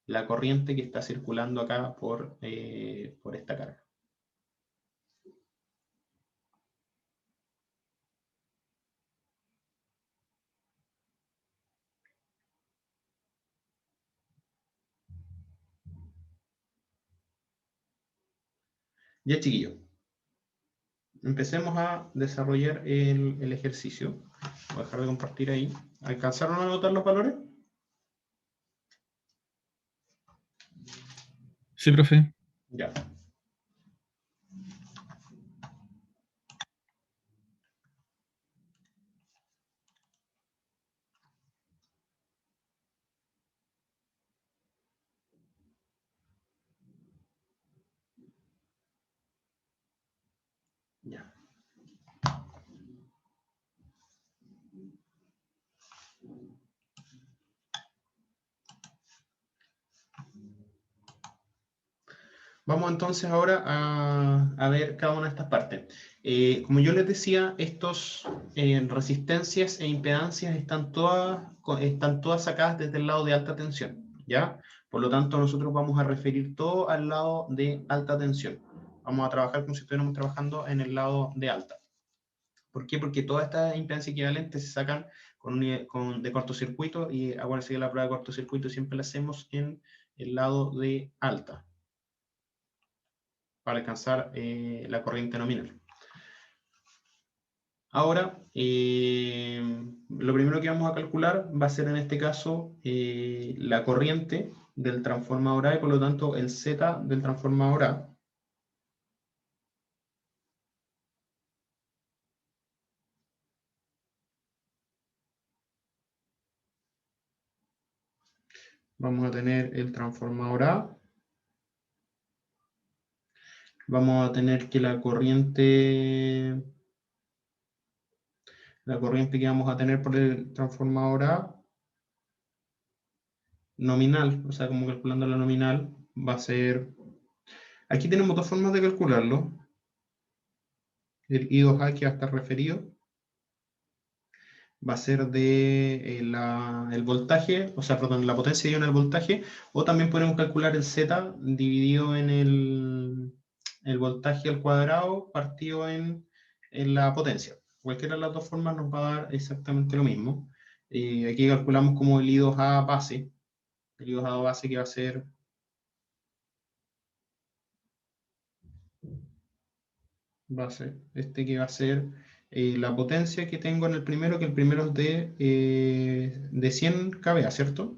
la corriente que está circulando acá por esta carga. Ya, chiquillos. Empecemos a desarrollar el ejercicio. Voy a dejar de compartir ahí. ¿Alcanzaron a anotar los valores? Sí, profe. Ya. Ya. Vamos entonces ahora a ver cada una de estas partes. Como yo les decía, estos resistencias e impedancias están todas sacadas desde el lado de alta tensión, ¿ya? Por lo tanto, nosotros vamos a referir todo al lado de alta tensión. Vamos a trabajar como si estuviéramos trabajando en el lado de alta. ¿Por qué? Porque todas estas impedancias equivalentes se sacan de cortocircuito, y acuérdense que la prueba de cortocircuito siempre la hacemos en el lado de alta, para alcanzar la corriente nominal. Ahora, lo primero que vamos a calcular va a ser en este caso la corriente del transformador A, y por lo tanto el Z del transformador A. Vamos a tener el transformador A. Vamos a tener que la corriente que vamos a tener por el transformador A nominal, o sea, como calculando la nominal, va a ser... Aquí tenemos dos formas de calcularlo. El I2A, que va a estar referido, va a ser de el voltaje, o sea, perdón, la potencia dividida en el voltaje, o también podemos calcular el Z dividido en el voltaje al cuadrado partido en la potencia. Cualquiera de las dos formas nos va a dar exactamente lo mismo. Aquí calculamos como el I2A base, el I2A base que va a ser que va a ser la potencia que tengo en el primero, que el primero es de 100 kVA, ¿cierto?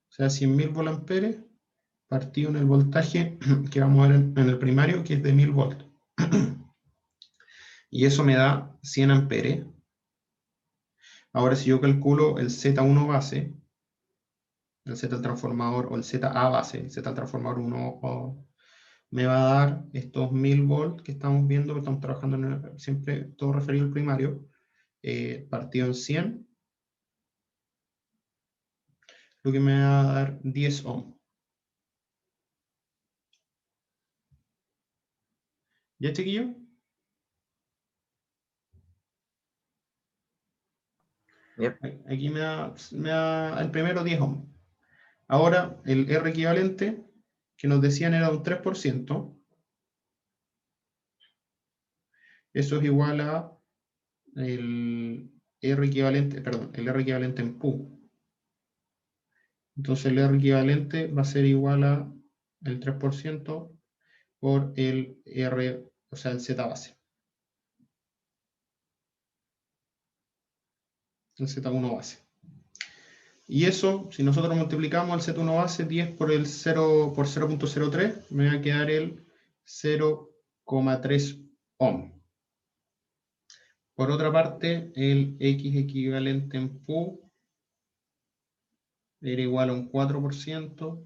O sea, 100.000 volamperes partido en el voltaje que vamos a ver en el primario, que es de 1000 volts. Y eso me da 100 amperes. Ahora, si yo calculo el Z1 base, el Z al transformador, o el ZA base, el Z al transformador 1, me va a dar estos 1000 volts que estamos viendo, que estamos trabajando siempre todo referido al primario, partido en 100, lo que me va a dar 10 ohms. ¿Ya, chiquillo? Yep. Aquí me da el primero 10 ohms. Ahora, el R equivalente, que nos decían era un 3%, eso es igual a el R equivalente, perdón, el R equivalente en Q. Entonces el R equivalente va a ser igual a el 3% por el R, o sea, el Z base. El Z1 base. Y eso, si nosotros multiplicamos el Z1 base 10 por el 0.03, me va a quedar el 0,3 ohm. Por otra parte, el X equivalente en Q era igual a un 4%.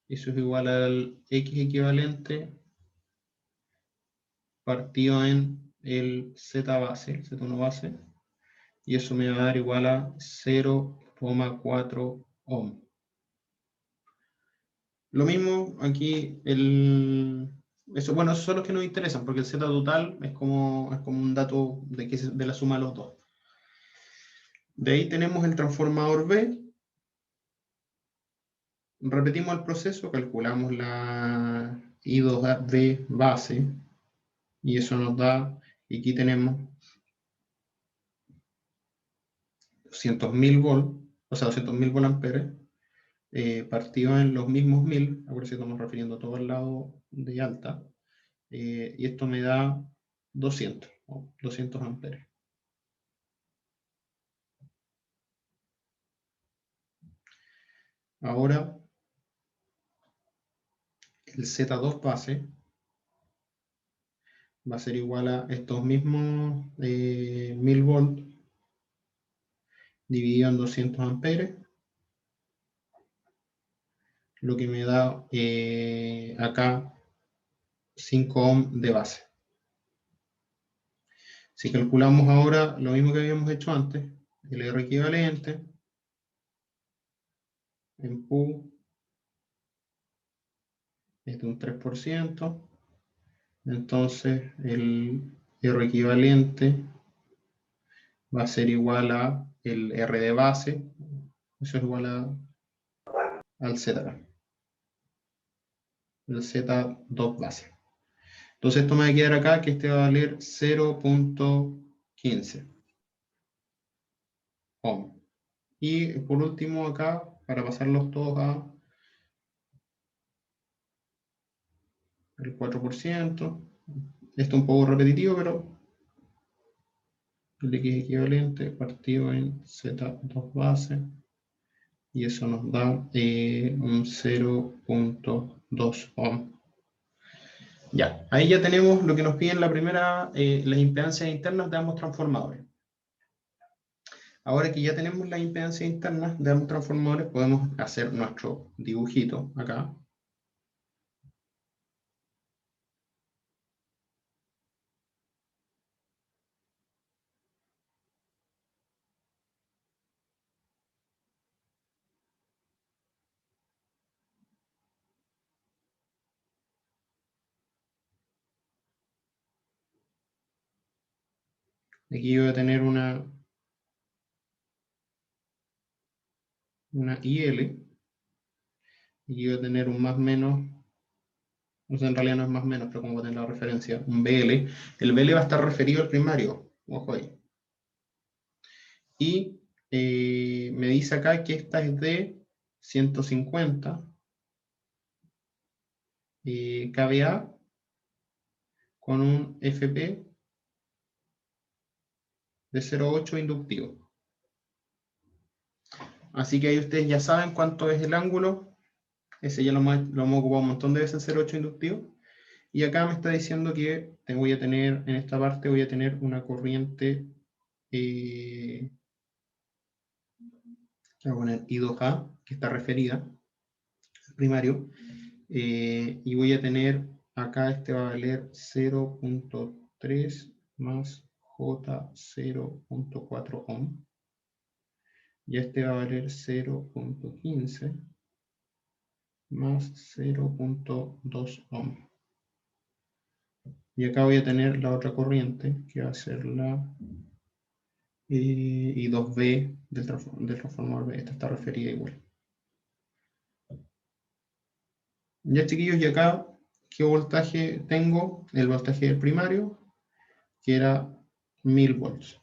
Eso es igual al X equivalente partido en el Z base, el Z1 base. Y eso me va a dar igual a 0,4 ohm. Lo mismo aquí, bueno, esos son los que nos interesan, porque el Z total es como un dato de la suma de los dos. De ahí tenemos el transformador B. Repetimos el proceso, calculamos la I2B base, y eso nos da, y aquí tenemos 200.000 volts, o sea, 200.000 volamperes, partido en los mismos 1000, ahora sí estamos refiriendo a todo el lado de alta, y esto me da 200 amperes. Ahora, el Z2 base va a ser igual a estos mismos 1000 volts dividido en 200 amperes, lo que me da acá 5 ohm de base. Si calculamos ahora lo mismo que habíamos hecho antes, el R equivalente en Q es de un 3%, entonces el R equivalente va a ser igual a el R de base, eso es igual al Z, el Z2 base. Entonces esto me va a quedar acá que este va a valer 0.15 ohm. Y por último acá, para pasarlos todos a el 4%, esto es un poco repetitivo, pero el X equivalente partido en Z2 base, y eso nos da un 0.2 ohm. Ya, ahí ya tenemos lo que nos piden la primera, las impedancias internas de ambos transformadores. Ahora que ya tenemos las impedancias internas de ambos transformadores, podemos hacer nuestro dibujito acá. Aquí voy a tener una IL, y voy a tener un más menos, o sea, en realidad no es más menos, pero como voy a tener la referencia, un BL. El BL va a estar referido al primario, ojo ahí. Y me dice acá que esta es de 150 kVA con un FP de 0.8 inductivo. Así que ahí ustedes ya saben cuánto es el ángulo. Ese ya lo hemos ocupado un montón de veces, el 0.8 inductivo. Y acá me está diciendo que voy a tener, en esta parte voy a tener una corriente, voy a poner I2A, que está referida al primario. Y voy a tener, acá este va a valer 0.3 más J 0.4 ohm. Y este va a valer 0.15 más 0.2 ohm. Y acá voy a tener la otra corriente, que va a ser la I2B del transformador B. Esta está referida igual. Ya, chiquillos, y acá, ¿qué voltaje tengo? El voltaje del primario, que era 1000 volts.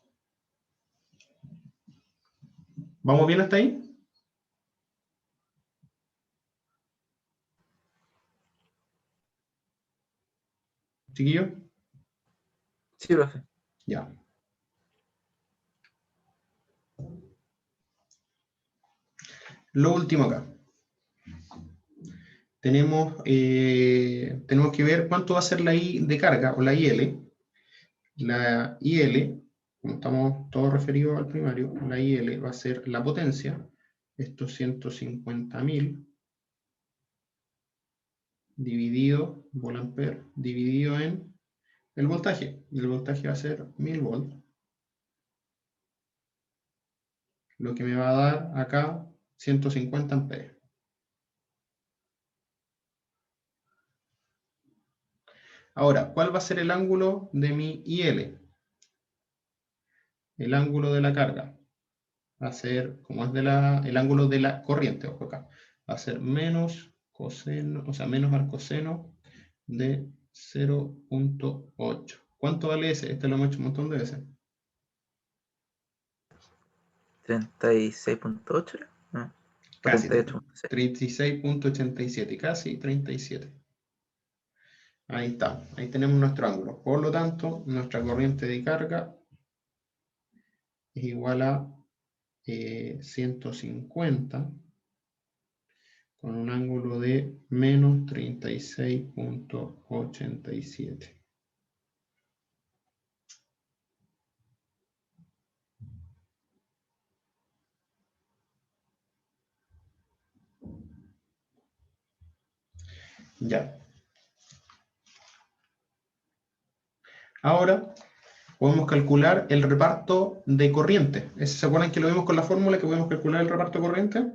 ¿Vamos bien hasta ahí? ¿Chiquillos? Sí, profe. Ya. Lo último acá. Tenemos que ver cuánto va a ser la I de carga, o la IL. La IL, como estamos todos referidos al primario, la IL va a ser la potencia, estos 150.000, dividido, volampere, dividido en el voltaje. Y el voltaje va a ser 1000 volts. Lo que me va a dar acá 150 amperes. Ahora, ¿cuál va a ser el ángulo de mi IL? El ángulo de la carga va a ser, como es el ángulo de la corriente, ojo acá, va a ser menos coseno, o sea, menos arcoseno de 0.8. ¿Cuánto vale ese? Este lo hemos hecho un montón de veces. 36.8. No, Casi 48.6. 36.87, casi 37. Ahí está, ahí tenemos nuestro ángulo. Por lo tanto, nuestra corriente de carga es igual a 150 con un ángulo de menos 36.87. Ya. Ahora podemos calcular el reparto de corriente. ¿Se acuerdan que lo vimos con la fórmula que podemos calcular el reparto de corriente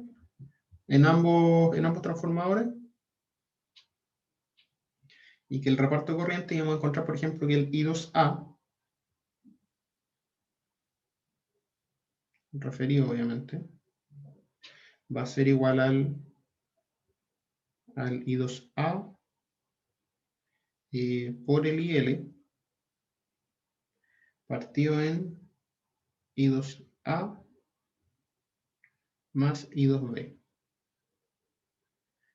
en ambos transformadores? Y que el reparto de corriente íbamos a encontrar, por ejemplo, que el I2A, referido obviamente, va a ser igual al I2A por el IL partido en I2A más I2B.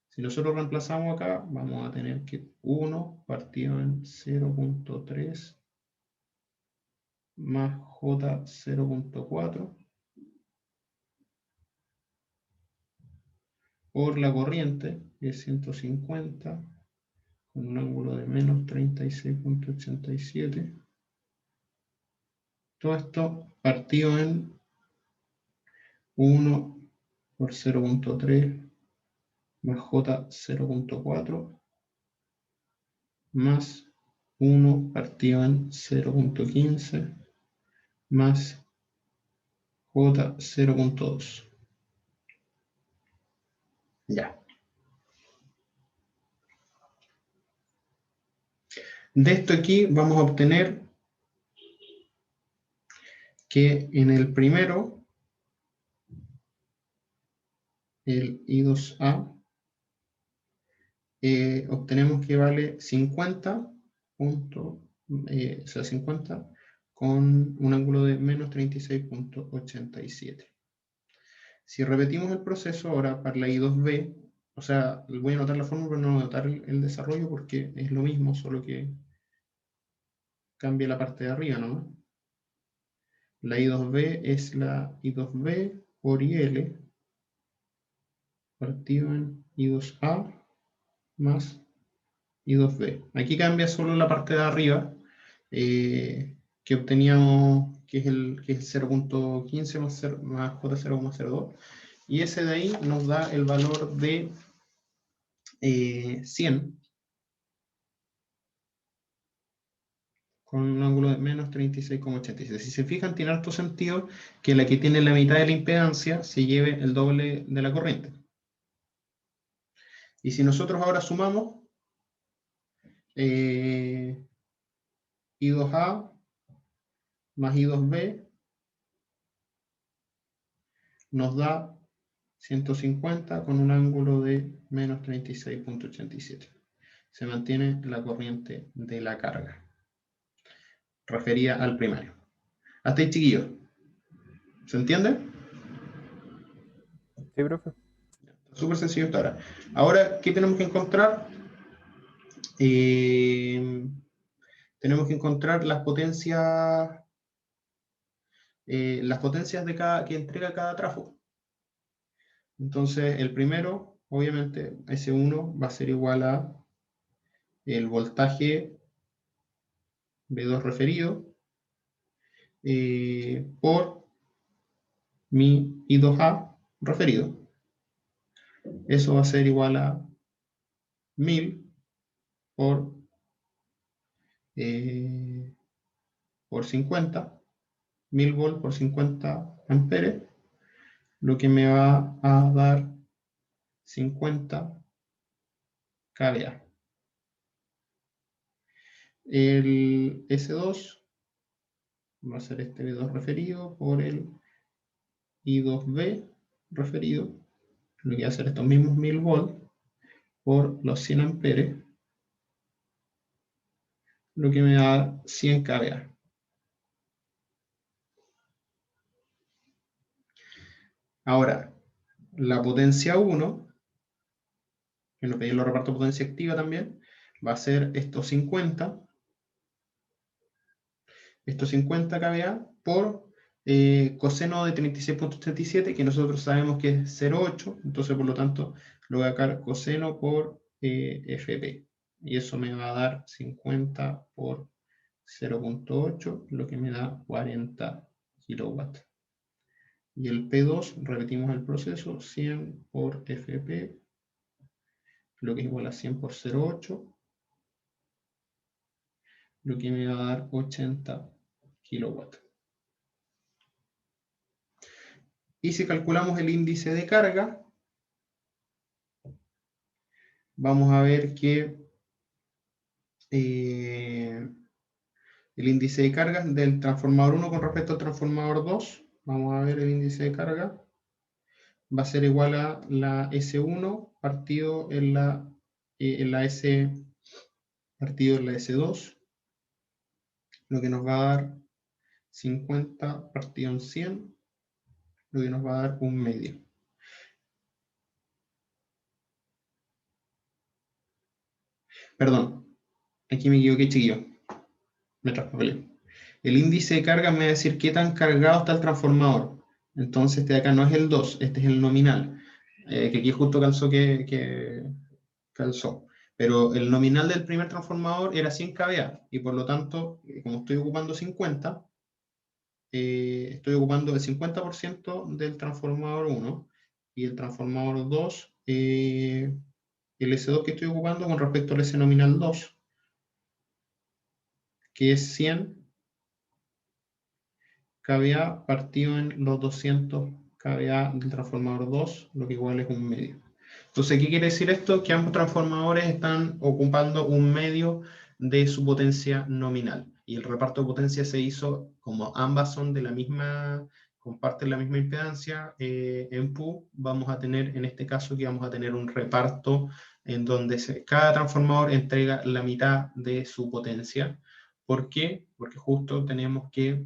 Si nosotros reemplazamos acá, vamos a tener que 1 partido en 0.3 más J 0.4 por la corriente, que es 150, con un ángulo de menos 36.87. Todo esto partido en 1 por 0.3 más J 0.4 más 1 partido en 0.15 más J 0.2. Ya. De esto aquí vamos a obtener que en el primero, el I2A, obtenemos que vale 50, o sea, 50 con un ángulo de menos 36.87. Si repetimos el proceso ahora para la I2B, o sea, voy a anotar la fórmula, pero no voy a anotar el desarrollo porque es lo mismo, solo que cambia la parte de arriba, ¿no? La I2B es la I2B por IL partido en I2A más I2B. Aquí cambia solo la parte de arriba, que obteníamos, que es el 0.15 más J0,02, y ese de ahí nos da el valor de 100, con un ángulo de menos 36,87. Si se fijan, tiene harto sentido que la que tiene la mitad de la impedancia se lleve el doble de la corriente. Y si nosotros ahora sumamos I2A más I2B, nos da 150 con un ángulo de menos 36.87. Se mantiene la corriente de la carga, referida al primario. Hasta ahí, chiquillos. ¿Se entiende? Sí, profe. Súper sencillo hasta ahora. Ahora, ¿qué tenemos que encontrar? Tenemos que encontrar las potencias de que entrega cada trafo. Entonces, el primero, obviamente, S1 va a ser igual a el voltaje B2 referido por mi I2A referido. Eso va a ser igual a 1000 por 50, 1000 volt por 50 amperes, lo que me va a dar 50 kVA. el S2 va a ser este B2 referido por el I2B referido, lo que va a ser estos mismos 1000 volts por los 100 amperes, lo que me da 100 kVA. Ahora, la potencia 1, que nos pedí los repartos de potencia activa también, va a ser estos 50 kVA por coseno de 36.37, que nosotros sabemos que es 0,8, entonces por lo tanto lo voy a sacar coseno por FP, y eso me va a dar 50 por 0,8, lo que me da 40 kilowatts. Y el P2, repetimos el proceso, 100 por FP, lo que es igual a 100 por 0,8, lo que me va a dar 80 kilowatts. Y si calculamos el índice de carga, vamos a ver que el índice de carga del transformador 1 con respecto al transformador 2, vamos a ver el índice de carga, va a ser igual a la S1 partido en la S partido en la S2, lo que nos va a dar 50 partido en 100, lo que nos va a dar un medio. Perdón, aquí me equivoqué, chiquillo. Me traspapelé. El índice de carga me va a decir qué tan cargado está el transformador. Entonces este de acá no es el 2, este es el nominal. Que aquí justo calzó que calzó. Pero el nominal del primer transformador era 100 kVA. Y por lo tanto, como estoy ocupando 50, estoy ocupando el 50% del transformador 1. Y el transformador 2, el S2 que estoy ocupando con respecto al S nominal 2, que es 100 kVA partido en los 200 kVA del transformador 2, lo que igual es un medio. Entonces, ¿qué quiere decir esto? Que ambos transformadores están ocupando un medio de su potencia nominal. Y el reparto de potencia se hizo, como ambas son de la misma, comparten la misma impedancia, en PU, vamos a tener, en este caso, que vamos a tener un reparto en donde cada transformador entrega la mitad de su potencia. ¿Por qué? Porque justo tenemos que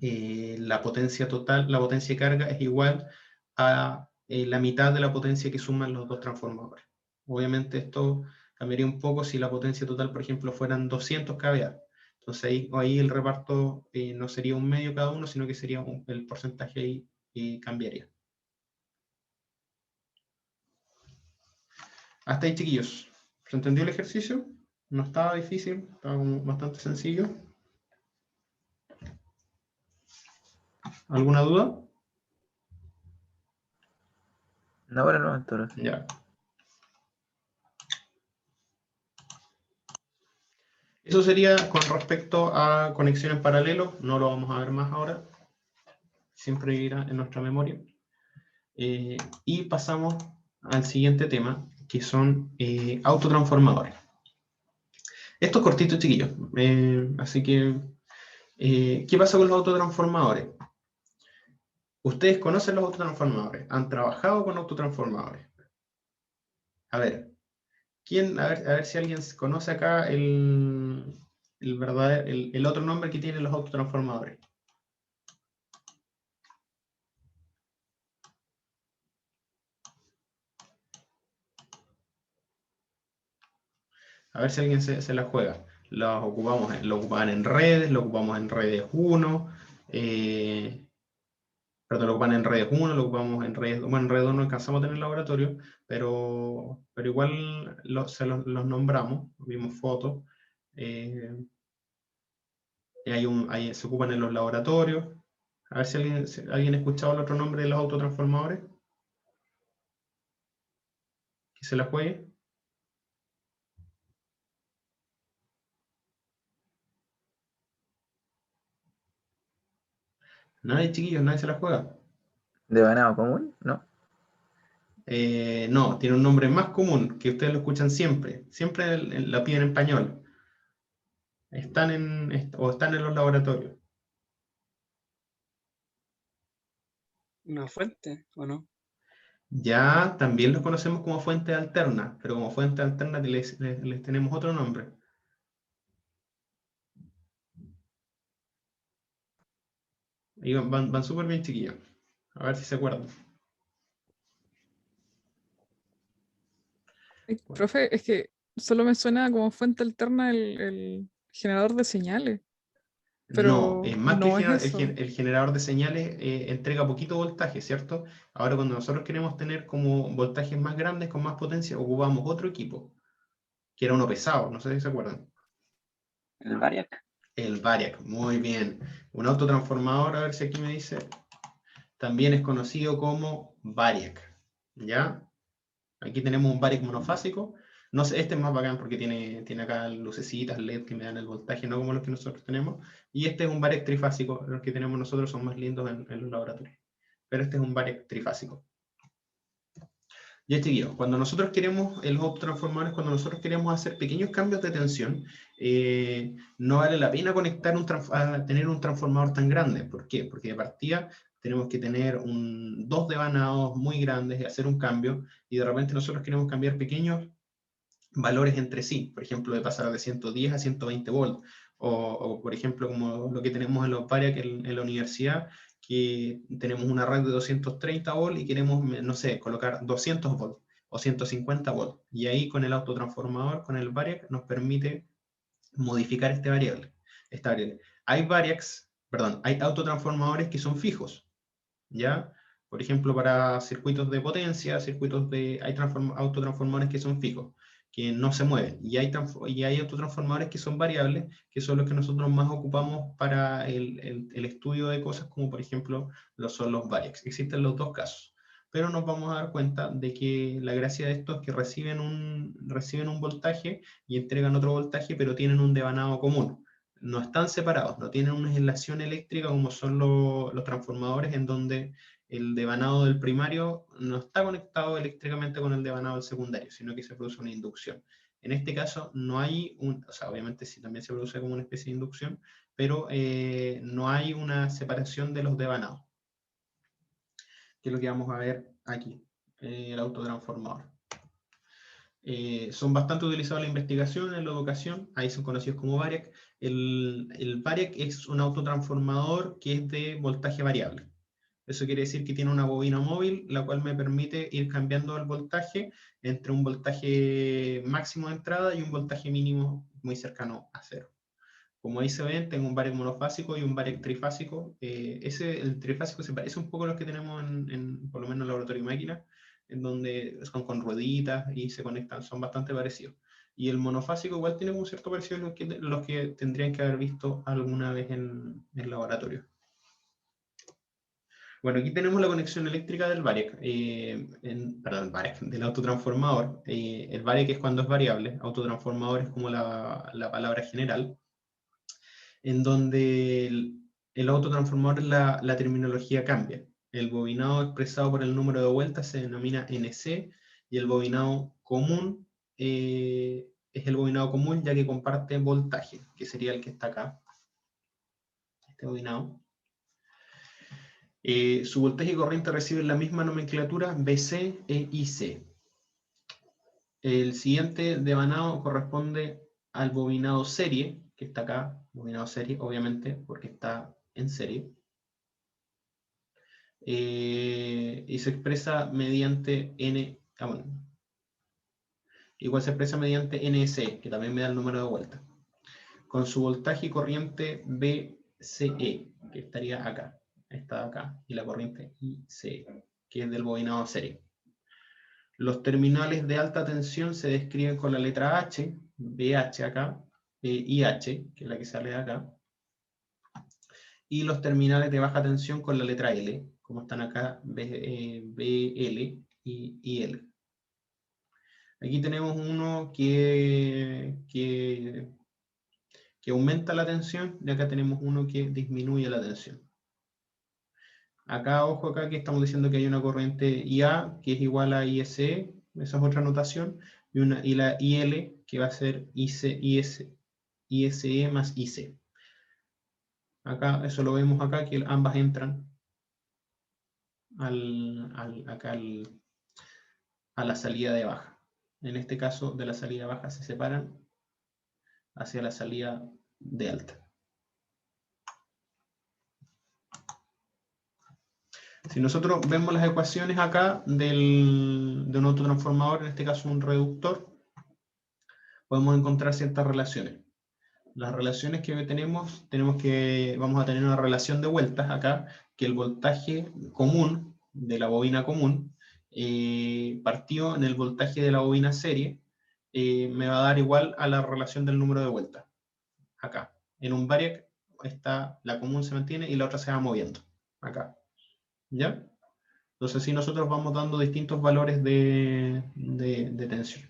la potencia total, la potencia de carga es igual a la mitad de la potencia que suman los dos transformadores. Obviamente esto cambiaría un poco si la potencia total, por ejemplo, fueran 200 kVA. Entonces ahí el reparto no sería un medio cada uno, sino que sería el porcentaje ahí cambiaría. Hasta ahí, chiquillos. ¿Se entendió el ejercicio? No estaba difícil, estaba bastante sencillo. ¿Alguna duda? No, ahora no, entonces. Ya. Eso sería con respecto a conexión en paralelo, no lo vamos a ver más ahora, siempre irá en nuestra memoria. Y pasamos al siguiente tema, que son autotransformadores. Esto es cortito, chiquillos, así que, ¿qué pasa con los autotransformadores? ¿Ustedes conocen los autotransformadores? ¿Han trabajado con autotransformadores? A ver, a ver si alguien conoce acá el otro nombre que tienen los autotransformadores. A ver si alguien se la juega. Lo ocupaban en redes, lo ocupamos en redes 1, perdón, lo ocupan en redes 1, lo ocupamos en redes 2. Bueno, en redes 2 no alcanzamos a tener laboratorio, pero igual los nombramos, vimos fotos. Se ocupan en los laboratorios. A ver si alguien ha escuchado el otro nombre de los autotransformadores. Que se la juegue. Nadie, chiquillos, nadie se la juega. ¿De ganado común? No. No, tiene un nombre más común, que ustedes lo escuchan siempre. Siempre la piden en español. están en los laboratorios. ¿Una fuente o no? Ya también los conocemos como fuente alterna, pero como fuente alterna les tenemos otro nombre. Y van súper bien, chiquillos. A ver si se acuerdan. Profe, es que solo me suena como fuente alterna el generador de señales, No, pero es más que no es eso. el generador de señales entrega poquito voltaje, ¿cierto? Ahora cuando nosotros queremos tener como voltajes más grandes, con más potencia, ocupamos otro equipo, que era uno pesado, no sé si se acuerdan. El Variac. El Variac, muy bien. Un autotransformador, a ver si aquí me dice, también es conocido como Variac, ¿ya? Aquí tenemos un Variac monofásico. No sé, este es más bacán porque tiene acá lucecitas LED que me dan el voltaje, no como los que nosotros tenemos. Y este es un Variac trifásico, los que tenemos nosotros son más lindos en los laboratorios. Pero este es un Variac trifásico. Ya chiquillos, cuando nosotros queremos, los autotransformadores, cuando nosotros queremos hacer pequeños cambios de tensión, no vale la pena tener un transformador tan grande. ¿Por qué? Porque de partida tenemos que tener dos devanados muy grandes y hacer un cambio, y de repente nosotros queremos cambiar pequeños valores entre sí, por ejemplo, de pasar de 110 a 120 volts, o por ejemplo, como lo que tenemos en los Variac en la universidad, que tenemos una red de 230 volts y queremos, no sé, colocar 200 volts o 150 volts, y ahí con el autotransformador, con el Variac, nos permite modificar esta variable. Hay autotransformadores que son fijos, ¿ya? Por ejemplo, para circuitos de potencia, hay autotransformadores que son fijos, que no se mueven. Y hay autotransformadores que son variables, que son los que nosotros más ocupamos para el estudio de cosas como, por ejemplo, son los Variacs. Existen los dos casos. Pero nos vamos a dar cuenta de que la gracia de esto es que reciben un voltaje y entregan otro voltaje, pero tienen un devanado común. No están separados, no tienen una aislación eléctrica como son los transformadores, en donde el devanado del primario no está conectado eléctricamente con el devanado del secundario, sino que se produce una inducción. En este caso no hay o sea, obviamente sí también se produce como una especie de inducción, pero no hay una separación de los devanados, que es lo que vamos a ver aquí, el autotransformador. Son bastante utilizados en la investigación, en la educación, ahí son conocidos como Variac. El Variac es un autotransformador que es de voltaje variable. Eso quiere decir que tiene una bobina móvil, la cual me permite ir cambiando el voltaje entre un voltaje máximo de entrada y un voltaje mínimo muy cercano a cero. Como ahí se ven, tengo un Variac monofásico y un Variac trifásico. El trifásico se parece un poco a los que tenemos por lo menos en el laboratorio de máquinas, en donde son con rueditas y se conectan, son bastante parecidos. Y el monofásico igual tiene un cierto parecido a los que tendrían que haber visto alguna vez en el laboratorio. Bueno, aquí tenemos la conexión eléctrica del Variac, del autotransformador. El Variac es cuando es variable, autotransformador es como la palabra general, en donde el autotransformador, la terminología cambia. El bobinado expresado por el número de vueltas se denomina NC, y el bobinado común es el bobinado común, ya que comparte voltaje, que sería el que está acá, este bobinado. Su voltaje y corriente reciben la misma nomenclatura BC e IC. El siguiente devanado corresponde al bobinado serie, que está acá, bobinado serie, obviamente, porque está en serie. Y se expresa mediante igual se expresa mediante NS, que también me da el número de vueltas, con su voltaje y corriente BCE, que estaría acá. Está acá, y la corriente IC, que es del bobinado serie. Los terminales de alta tensión se describen con la letra H, BH acá, IH, que es la que sale de acá, y los terminales de baja tensión con la letra L, como están acá, BL y IL. Aquí tenemos uno que aumenta la tensión, y acá tenemos uno que disminuye la tensión. Acá, ojo acá, que estamos diciendo que hay una corriente IA, que es igual a ISE, esa es otra notación, y la IL, que va a ser IS. ISE más IC. Acá, eso lo vemos acá, que ambas entran a la salida de baja. En este caso, de la salida baja se separan hacia la salida de alta. Si nosotros vemos las ecuaciones acá de un autotransformador, en este caso un reductor, podemos encontrar ciertas relaciones. Las relaciones que tenemos vamos a tener una relación de vueltas acá, que el voltaje común de la bobina común partido en el voltaje de la bobina serie, me va a dar igual a la relación del número de vueltas. Acá, en un variac, la común se mantiene y la otra se va moviendo. Acá. ¿Ya? Entonces, si nosotros vamos dando distintos valores de tensión.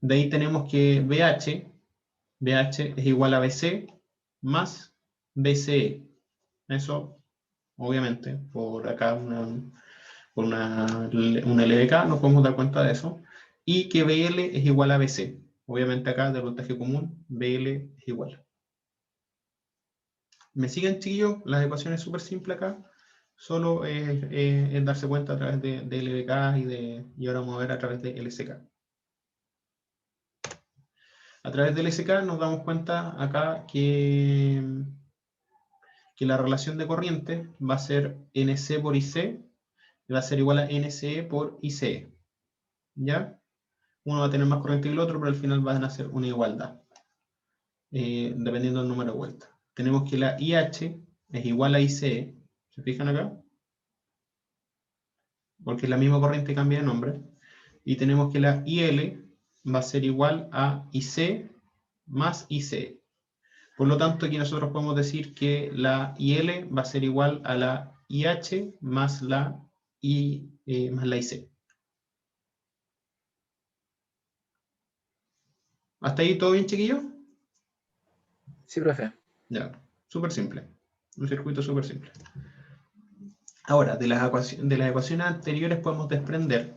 De ahí tenemos que BH es igual a BC más BCE. Eso, obviamente, por acá por una LDK nos podemos dar cuenta de eso. Y que BL es igual a BC. Obviamente acá, del voltaje común, BL es igual. ¿Me siguen, chiquillos? Las ecuaciones súper simples acá. Solo es darse cuenta a través de LDK y ahora vamos a ver a través de LSK. A través del LSK nos damos cuenta acá que la relación de corriente va a ser NC por IC, va a ser igual a NCE por ICE. ¿Ya? Uno va a tener más corriente que el otro, pero al final van a ser una igualdad, dependiendo del número de vueltas. Tenemos que la IH es igual a ICE, ¿se fijan acá? Porque es la misma corriente, cambia de nombre. Y tenemos que la IL va a ser igual a IC más IC. Por lo tanto, aquí nosotros podemos decir que la IL va a ser igual a la IH más la IC. ¿Hasta ahí todo bien, chiquillos? Sí, profe. Ya, súper simple. Un circuito súper simple. Ahora, de las ecuaciones anteriores podemos desprender.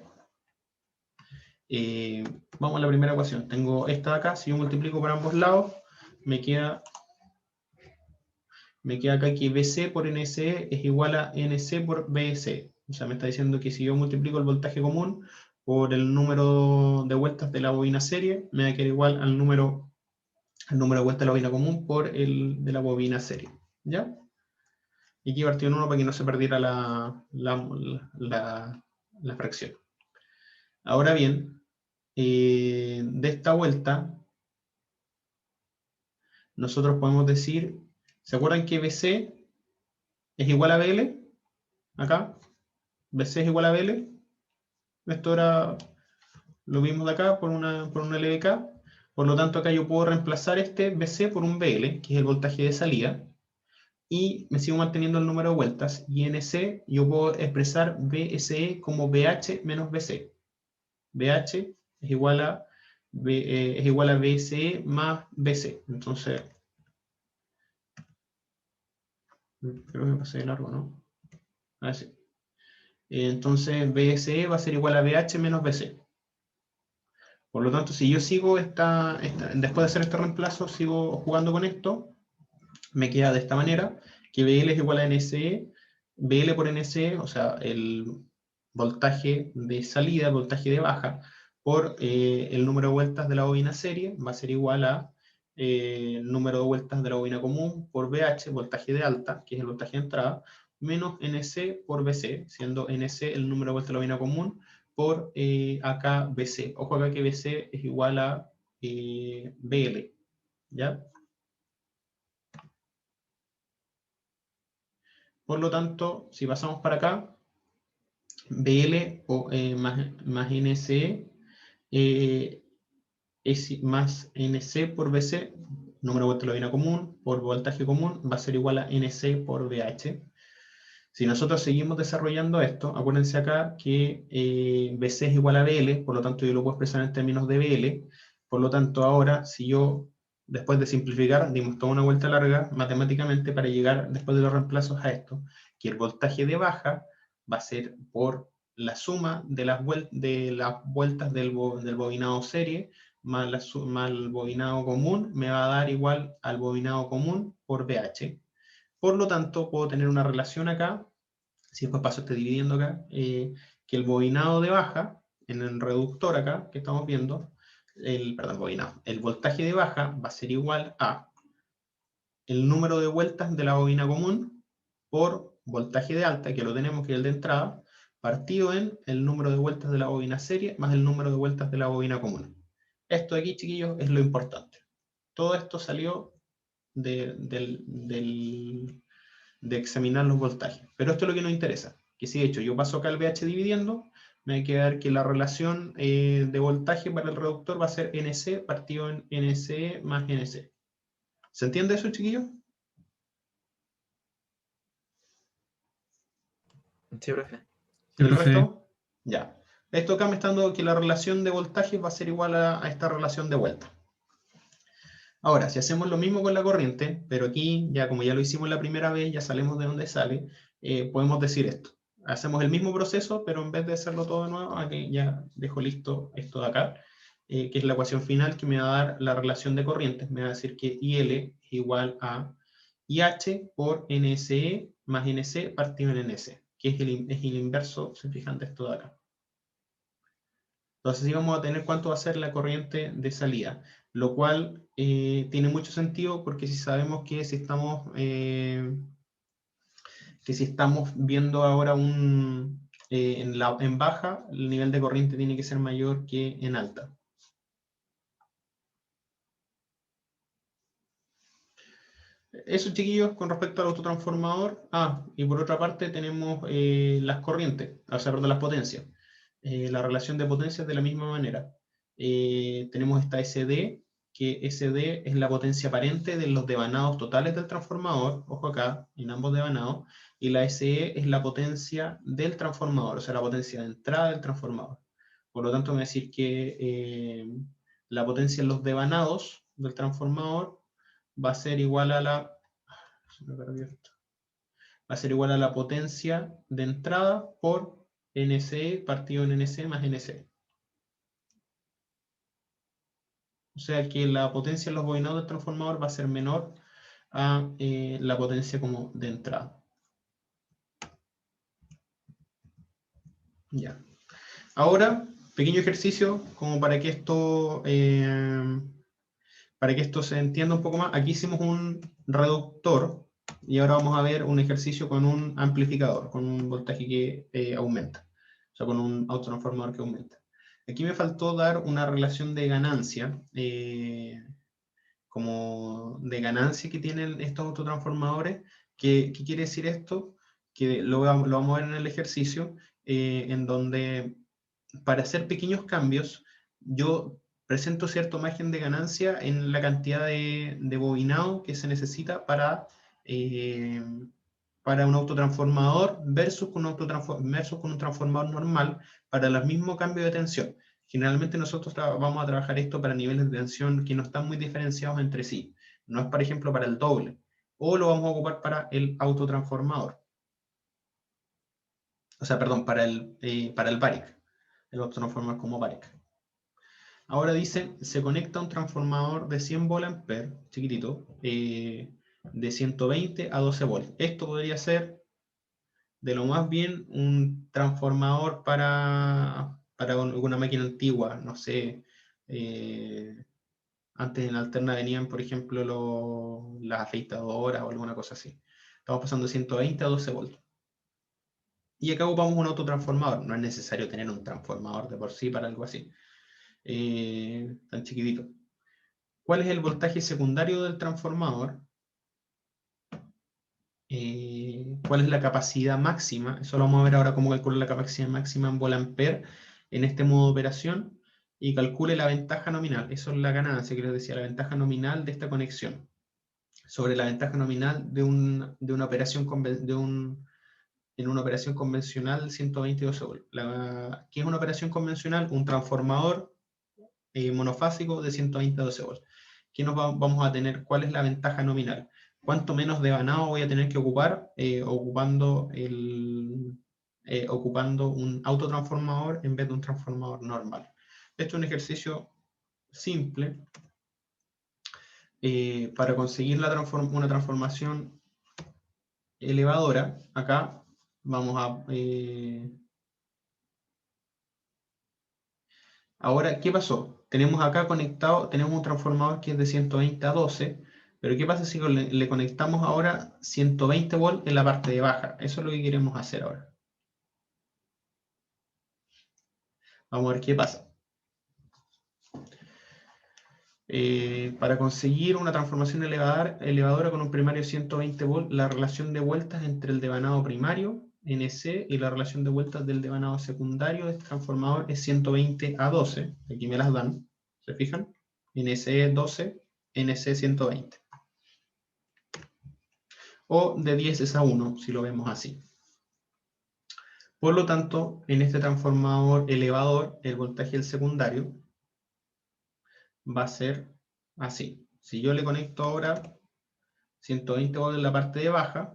Vamos a la primera ecuación. Tengo esta de acá. Si yo multiplico por ambos lados, me queda acá que BC por NSE es igual a NC por BSE. O sea, me está diciendo que si yo multiplico el voltaje común por el número de vueltas de la bobina serie, me va a quedar igual al número de vueltas de la bobina común por el de la bobina serie. ¿Ya? Y aquí partió en 1 para que no se perdiera la fracción. Ahora bien, de esta vuelta, nosotros podemos decir, ¿se acuerdan que BC es igual a BL? Acá, BC es igual a BL. Esto era lo mismo de acá por una LDK. Por lo tanto, acá yo puedo reemplazar este BC por un BL, que es el voltaje de salida. Y me sigo manteniendo el número de vueltas. Y en NC yo puedo expresar BSE como BH menos BC. BH es igual a BSE más BC. Entonces, creo que pasé de largo, ¿no? Así. Entonces, BSE va a ser igual a BH menos BC. Por lo tanto, si yo sigo después de hacer este reemplazo, sigo jugando con esto, me queda de esta manera, que BL es igual a NSE, BL por NSE, o sea, el voltaje de salida, el voltaje de baja, por el número de vueltas de la bobina serie, va a ser igual a el número de vueltas de la bobina común por BH, voltaje de alta, que es el voltaje de entrada, menos NC por BC, siendo NC el número de vueltas de la bobina común, por acá BC. Ojo acá que BC es igual a BL, ¿ya? Por lo tanto, si pasamos para acá, BL más NCE es más NC por BC, número de vueltas de la bobina común, por voltaje común, va a ser igual a NC por BH. Si nosotros seguimos desarrollando esto, acuérdense acá que BC es igual a BL, por lo tanto yo lo puedo expresar en términos de BL. Por lo tanto, ahora, si yo, después de simplificar, dimos toda una vuelta larga matemáticamente para llegar, después de los reemplazos, a esto, que el voltaje de baja va a ser por la suma de las vueltas del bobinado serie más el bobinado común me va a dar igual al bobinado común por BH. Por lo tanto, puedo tener una relación acá, si después paso este dividiendo acá, que el bobinado de baja, en el reductor acá, que estamos viendo, el voltaje de baja va a ser igual a el número de vueltas de la bobina común por voltaje de alta, que lo tenemos, que es el de entrada, partido en el número de vueltas de la bobina serie más el número de vueltas de la bobina común. Esto de aquí, chiquillos, es lo importante. Todo esto salió de examinar los voltajes. Pero esto es lo que nos interesa, que si de hecho yo paso acá el VH dividiendo, me va a quedar que la relación de voltaje para el reductor va a ser NC partido en NCE más NC. ¿Se entiende eso, chiquillos? Sí, profe. ¿Y el profe. resto? Ya. Esto acá me está dando que la relación de voltaje va a ser igual a esta relación de vuelta. Ahora, si hacemos lo mismo con la corriente, pero aquí, ya como ya lo hicimos la primera vez, ya sabemos de dónde sale, podemos decir esto. Hacemos el mismo proceso, pero en vez de hacerlo todo de nuevo, aquí ya dejo listo esto de acá, que es la ecuación final que me va a dar la relación de corrientes. Me va a decir que IL es igual a IH por NSE más NC partido en NC, que es el inverso, se fijan, de esto de acá. Entonces, sí vamos a tener cuánto va a ser la corriente de salida, lo cual tiene mucho sentido porque si sabemos que si estamos viendo ahora en baja, el nivel de corriente tiene que ser mayor que en alta. Eso, chiquillos, con respecto al autotransformador. Y por otra parte tenemos las corrientes, o sea, perdón, las potencias. La relación de potencias de la misma manera. Tenemos esta SD, que SD es la potencia aparente de los devanados totales del transformador, ojo acá, en ambos devanados, y la SE es la potencia del transformador, o sea, la potencia de entrada del transformador. Por lo tanto, me va a decir que la potencia en los devanados del transformador va a ser igual a la... Va a ser igual a la potencia de entrada por NCE partido en NC más NC. O sea que la potencia en los bobinados del transformador va a ser menor a la potencia como de entrada. Ya. Ahora, pequeño ejercicio como para que esto se entienda un poco más. Aquí hicimos un reductor y ahora vamos a ver un ejercicio con un amplificador, con un voltaje que aumenta. O sea, con un autotransformador que aumenta. Aquí me faltó dar una relación de ganancia, como de ganancia que tienen estos autotransformadores. ¿Qué quiere decir esto? Que lo vamos a ver en el ejercicio, en donde para hacer pequeños cambios, yo presento cierto margen de ganancia en la cantidad de bobinado que se necesita para un autotransformador versus con un transformador normal para el mismo cambio de tensión. Generalmente nosotros vamos a trabajar esto para niveles de tensión que no están muy diferenciados entre sí. No es, por ejemplo, para el doble. O lo vamos a ocupar para el autotransformador. O sea, perdón, para el Variac. El autotransformador como Variac. Ahora dice, se conecta un transformador de 100 VA, chiquitito, de 120 a 12 volts. Esto podría ser, de lo más bien, un transformador para alguna máquina antigua, no sé. Antes en Alterna venían, por ejemplo, las afeitadoras o alguna cosa así. Estamos pasando de 120 a 12 volts. Y acá ocupamos un autotransformador. No es necesario tener un transformador de por sí para algo así. Tan chiquitito. ¿Cuál es el voltaje secundario del transformador? ¿Cuál es la capacidad máxima? Eso lo vamos a ver ahora cómo calcular la capacidad máxima en VA en este modo de operación. Y calcule la ventaja nominal. Eso es la ganancia que les decía, la ventaja nominal de esta conexión sobre la ventaja nominal de una operación en una operación convencional de 122 volts. ¿Qué es una operación convencional? Un transformador monofásico de 120 a 12 volts. ¿Qué vamos a tener? ¿Cuál es la ventaja nominal? ¿Cuánto menos devanado voy a tener que ocupar ocupando un autotransformador en vez de un transformador normal? Esto es un ejercicio simple para conseguir una transformación elevadora. Acá vamos a... ahora, ¿qué pasó? Tenemos acá conectado, tenemos un transformador que es de 120 a 12, pero ¿qué pasa si le conectamos ahora 120 volts en la parte de baja? Eso es lo que queremos hacer ahora. Vamos a ver qué pasa. Para conseguir una transformación elevadora con un primario de 120 volts, la relación de vueltas entre el devanado primario, NC, y la relación de vueltas del devanado secundario de este transformador es 120 a 12. Aquí me las dan, ¿se fijan? NC 12, NC 120. O de 10 a 1, si lo vemos así. Por lo tanto, en este transformador elevador, el voltaje del secundario va a ser así. Si yo le conecto ahora 120 volts en la parte de baja,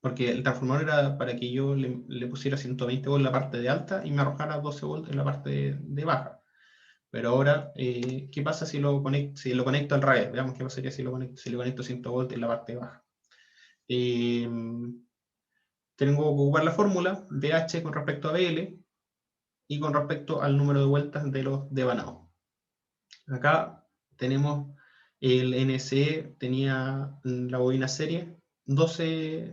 porque el transformador era para que yo le pusiera 120 volts en la parte de alta y me arrojara 12 volts en la parte de baja. Pero ahora, ¿qué pasa si lo conecto al revés? Veamos qué pasaría si le conecto 100 volts en la parte de baja. Tengo que ocupar la fórmula BH con respecto a BL y con respecto al número de vueltas de los devanados. Acá tenemos el NCE, tenía la bobina serie 12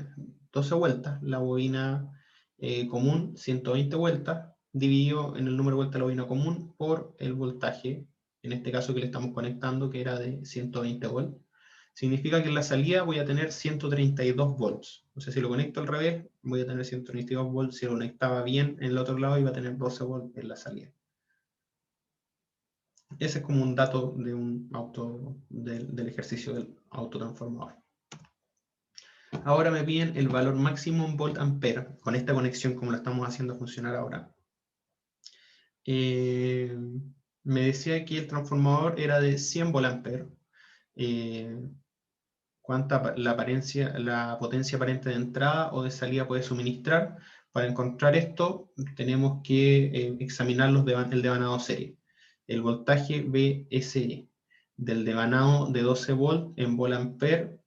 vueltas, la bobina común 120 vueltas, dividido en el número de vueltas de la bobina común por el voltaje, en este caso que le estamos conectando, que era de 120 volts. Significa que en la salida voy a tener 132 volts. O sea, si lo conecto al revés, voy a tener 132 volts. Si lo conectaba bien en el otro lado, iba a tener 12 volts en la salida. Ese es como un dato de del ejercicio del autotransformador. Ahora me piden el valor máximo en volt ampere, con esta conexión como la estamos haciendo funcionar ahora. Me decía que el transformador era de 100 volt ampere. Cuánta la potencia aparente de entrada o de salida puede suministrar. Para encontrar esto, tenemos que examinar el devanado serie. El voltaje VSE del devanado de 12 volt en volt ampere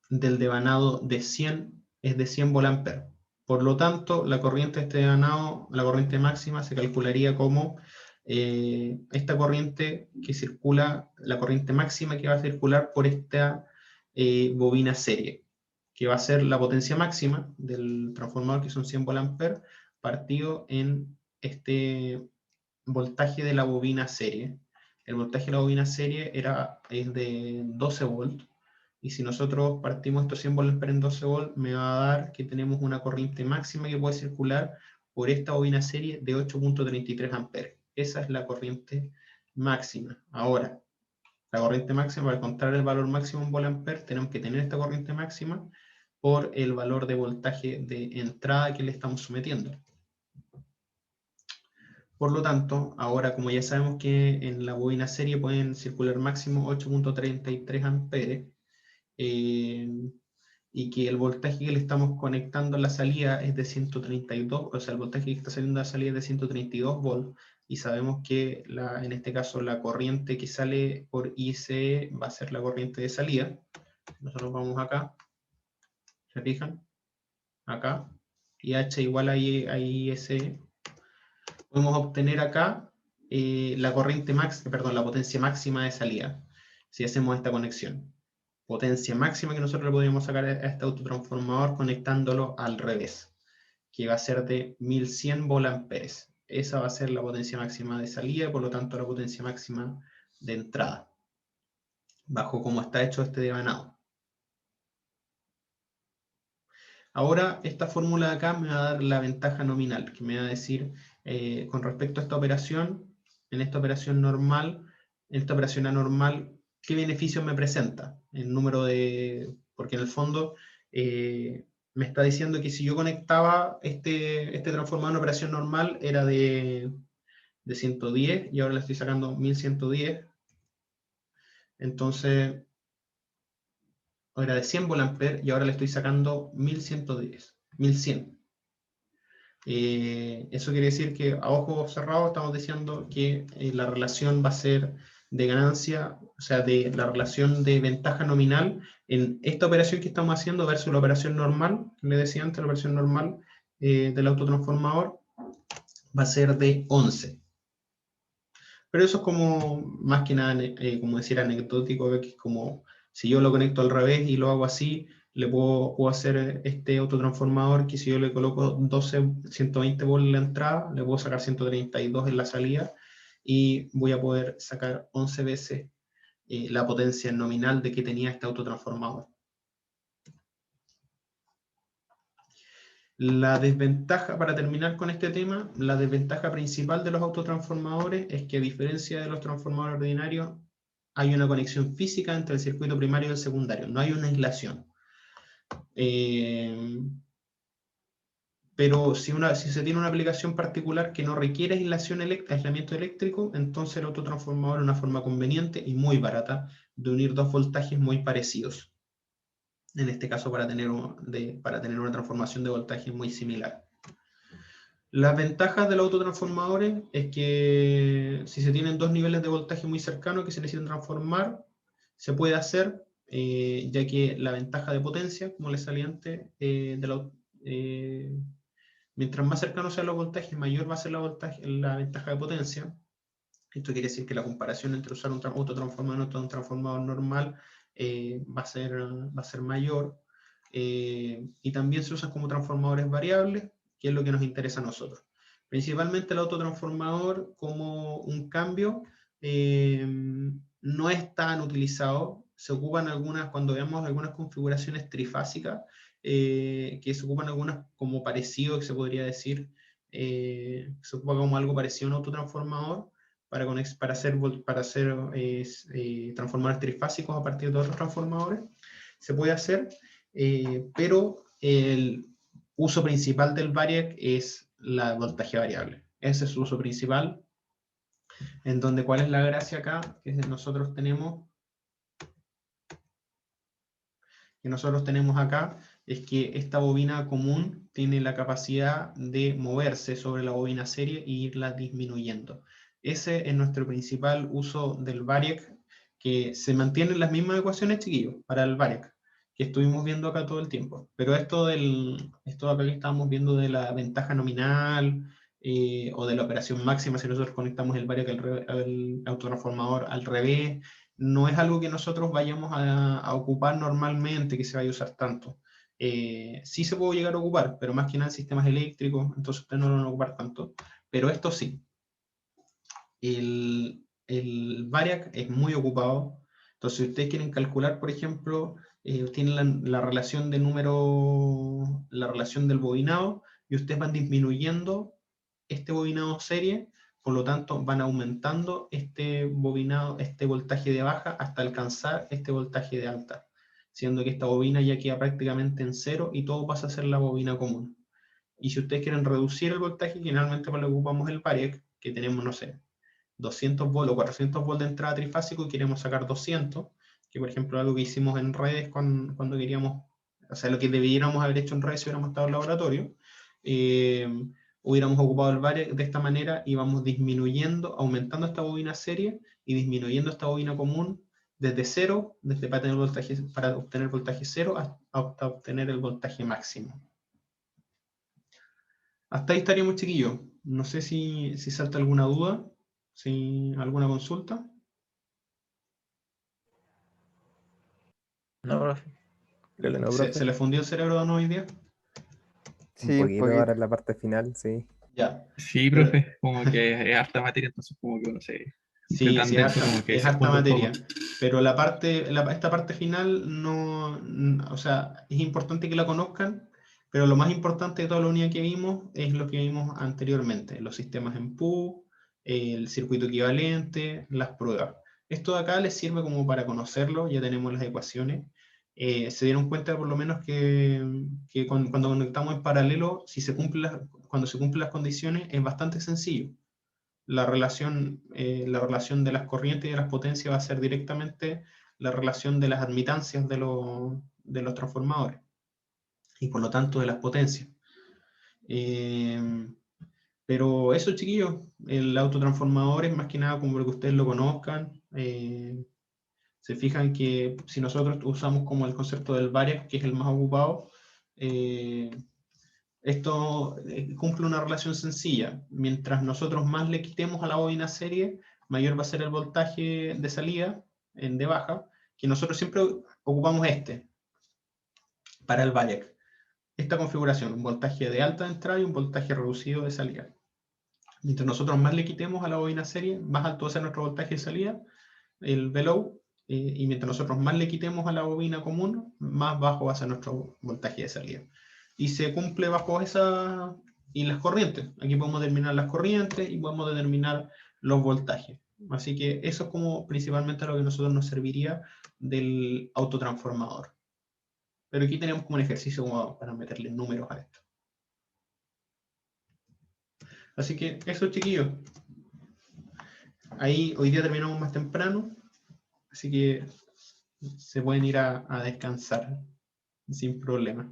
del devanado de 100 es de 100 volt ampere. Por lo tanto, la corriente de este devanado, la corriente máxima, se calcularía como esta corriente que circula, la corriente máxima que va a circular por esta bobina serie, que va a ser la potencia máxima del transformador, que son 100 volt ampere, partido en este voltaje de la bobina serie. El voltaje de la bobina serie es de 12 volts, y si nosotros partimos estos 100 volt ampere en 12 volts, me va a dar que tenemos una corriente máxima que puede circular por esta bobina serie de 8.33 amperes. Esa es la corriente máxima. Ahora, la corriente máxima, para encontrar el valor máximo en volt ampere, tenemos que tener esta corriente máxima por el valor de voltaje de entrada que le estamos sometiendo. Por lo tanto, ahora como ya sabemos que en la bobina serie pueden circular máximo 8.33 amperes, y que el voltaje que le estamos conectando a la salida es de 132, o sea, el voltaje que está saliendo a la salida es de 132 volts, y sabemos que en este caso la corriente que sale por ICE va a ser la corriente de salida. Nosotros vamos acá, ¿se fijan? Acá, y H igual a ISE. Podemos obtener acá la potencia máxima de salida, si hacemos esta conexión. Potencia máxima que nosotros le podríamos sacar a este autotransformador conectándolo al revés, que va a ser de 1100 volamperes. Esa va a ser la potencia máxima de salida y por lo tanto la potencia máxima de entrada, bajo cómo está hecho este devanado. Ahora esta fórmula de acá me va a dar la ventaja nominal, que me va a decir con respecto a esta operación, en esta operación normal, en esta operación anormal, ¿qué beneficios me presenta? El número de... porque en el fondo me está diciendo que si yo conectaba este transformador en operación normal era de 110 y ahora le estoy sacando 1110. Entonces, era de 100 volamperes y ahora le estoy sacando 1110, 1100. Eso quiere decir que a ojos cerrados estamos diciendo que la relación va a ser de ganancia, o sea, de la relación de ventaja nominal en esta operación que estamos haciendo versus la operación normal, que le decía antes, la operación normal del autotransformador, va a ser de 11. Pero eso es como, más que nada, como decir, anecdótico, que es como, si yo lo conecto al revés y lo hago así, le puedo hacer este autotransformador que si yo le coloco 120 volts en la entrada, le puedo sacar 132 en la salida, y voy a poder sacar 11 veces la potencia nominal de que tenía este autotransformador. La desventaja, para terminar con este tema, la desventaja principal de los autotransformadores es que, a diferencia de los transformadores ordinarios, hay una conexión física entre el circuito primario y el secundario, no hay una aislación. Pero si se tiene una aplicación particular que no requiere aislamiento eléctrico, entonces el autotransformador es una forma conveniente y muy barata de unir dos voltajes muy parecidos. En este caso, para tener una transformación de voltaje muy similar. Las ventajas de los autotransformadores es que si se tienen dos niveles de voltaje muy cercanos que se necesitan transformar, se puede hacer, ya que la ventaja de potencia, como les salía antes, mientras más cercanos sean los voltajes, mayor va a ser la ventaja de potencia. Esto quiere decir que la comparación entre usar un autotransformador y un transformador normal va a ser mayor. Y también se usan como transformadores variables, que es lo que nos interesa a nosotros. Principalmente el autotransformador como un cambio no es tan utilizado. Se ocupan cuando veamos algunas configuraciones trifásicas, que se ocupan algunas como parecido, que se podría decir, se ocupa como algo parecido a un autotransformador para hacer transformadores trifásicos a partir de otros transformadores. Se puede hacer, pero el uso principal del variac es la voltaje variable. Ese es su uso principal, en donde, ¿cuál es la gracia acá? Que nosotros tenemos acá, es que esta bobina común tiene la capacidad de moverse sobre la bobina serie e irla disminuyendo. Ese es nuestro principal uso del variac, que se mantienen las mismas ecuaciones, chiquillos, para el variac, que estuvimos viendo acá todo el tiempo. Pero esto acá que estábamos viendo de la ventaja nominal, o de la operación máxima, si nosotros conectamos el variac al autotransformador al revés, no es algo que nosotros vayamos a ocupar normalmente, que se vaya a usar tanto. Sí se puede llegar a ocupar, pero más que nada en sistemas eléctricos, entonces ustedes no lo van a ocupar tanto. Pero esto sí. El variac es muy ocupado. Entonces, si ustedes quieren calcular, por ejemplo, tienen la relación de la relación del bobinado, y ustedes van disminuyendo este bobinado serie, por lo tanto van aumentando este voltaje de baja hasta alcanzar este voltaje de alta, siendo que esta bobina ya queda prácticamente en cero y todo pasa a ser la bobina común. Y si ustedes quieren reducir el voltaje, generalmente para lo que ocupamos el variac, que tenemos, no sé, 200 volts o 400 volts de entrada trifásico y queremos sacar 200, que por ejemplo algo que hicimos en redes cuando queríamos, o sea, lo que debiéramos haber hecho en redes si hubiéramos estado en laboratorio, hubiéramos ocupado el variac de esta manera y vamos disminuyendo, aumentando esta bobina serie y disminuyendo esta bobina común desde cero, para obtener voltaje cero hasta obtener el voltaje máximo. Hasta ahí estaríamos, chiquillos. No sé si salta alguna duda, si alguna consulta. No, profe. Creo que no, ¿Se profe. le fundió el cerebro de nuevo hoy día? Un poquito ahora en la parte final, sí. Ya. Sí, profe, como que es harta materia, entonces como que uno se Sí, tan sí, denso como que es se harta funde un poco. materia. Pero esta parte final o sea, es importante que la conozcan, pero lo más importante de toda la unidad que vimos es lo que vimos anteriormente: los sistemas en PU, el circuito equivalente, las pruebas. Esto de acá les sirve como para conocerlo, ya tenemos las ecuaciones. Se dieron cuenta por lo menos que cuando conectamos en paralelo, cuando se cumplen las condiciones, es bastante sencillo. La relación de las corrientes y de las potencias va a ser directamente la relación de las admitancias de los transformadores, y por lo tanto de las potencias. Pero eso, chiquillos, el autotransformador es más que nada como para que ustedes lo conozcan. Se fijan que si nosotros usamos como el concepto del variac, que es el más ocupado, esto cumple una relación sencilla. Mientras nosotros más le quitemos a la bobina serie, mayor va a ser el voltaje de salida, de baja, que nosotros siempre ocupamos para el variac. Esta configuración, un voltaje de alta de entrada y un voltaje reducido de salida. Mientras nosotros más le quitemos a la bobina serie, más alto va a ser nuestro voltaje de salida, el below, y mientras nosotros más le quitemos a la bobina común, más bajo va a ser nuestro voltaje de salida. Y se cumple bajo esa... y las corrientes. Aquí podemos determinar las corrientes y podemos determinar los voltajes. Así que eso es como principalmente lo que a nosotros nos serviría del autotransformador. Pero aquí tenemos como un ejercicio como para meterle números a esto. Así que eso, chiquillos. Ahí hoy día terminamos más temprano, así que se pueden ir a descansar sin problema.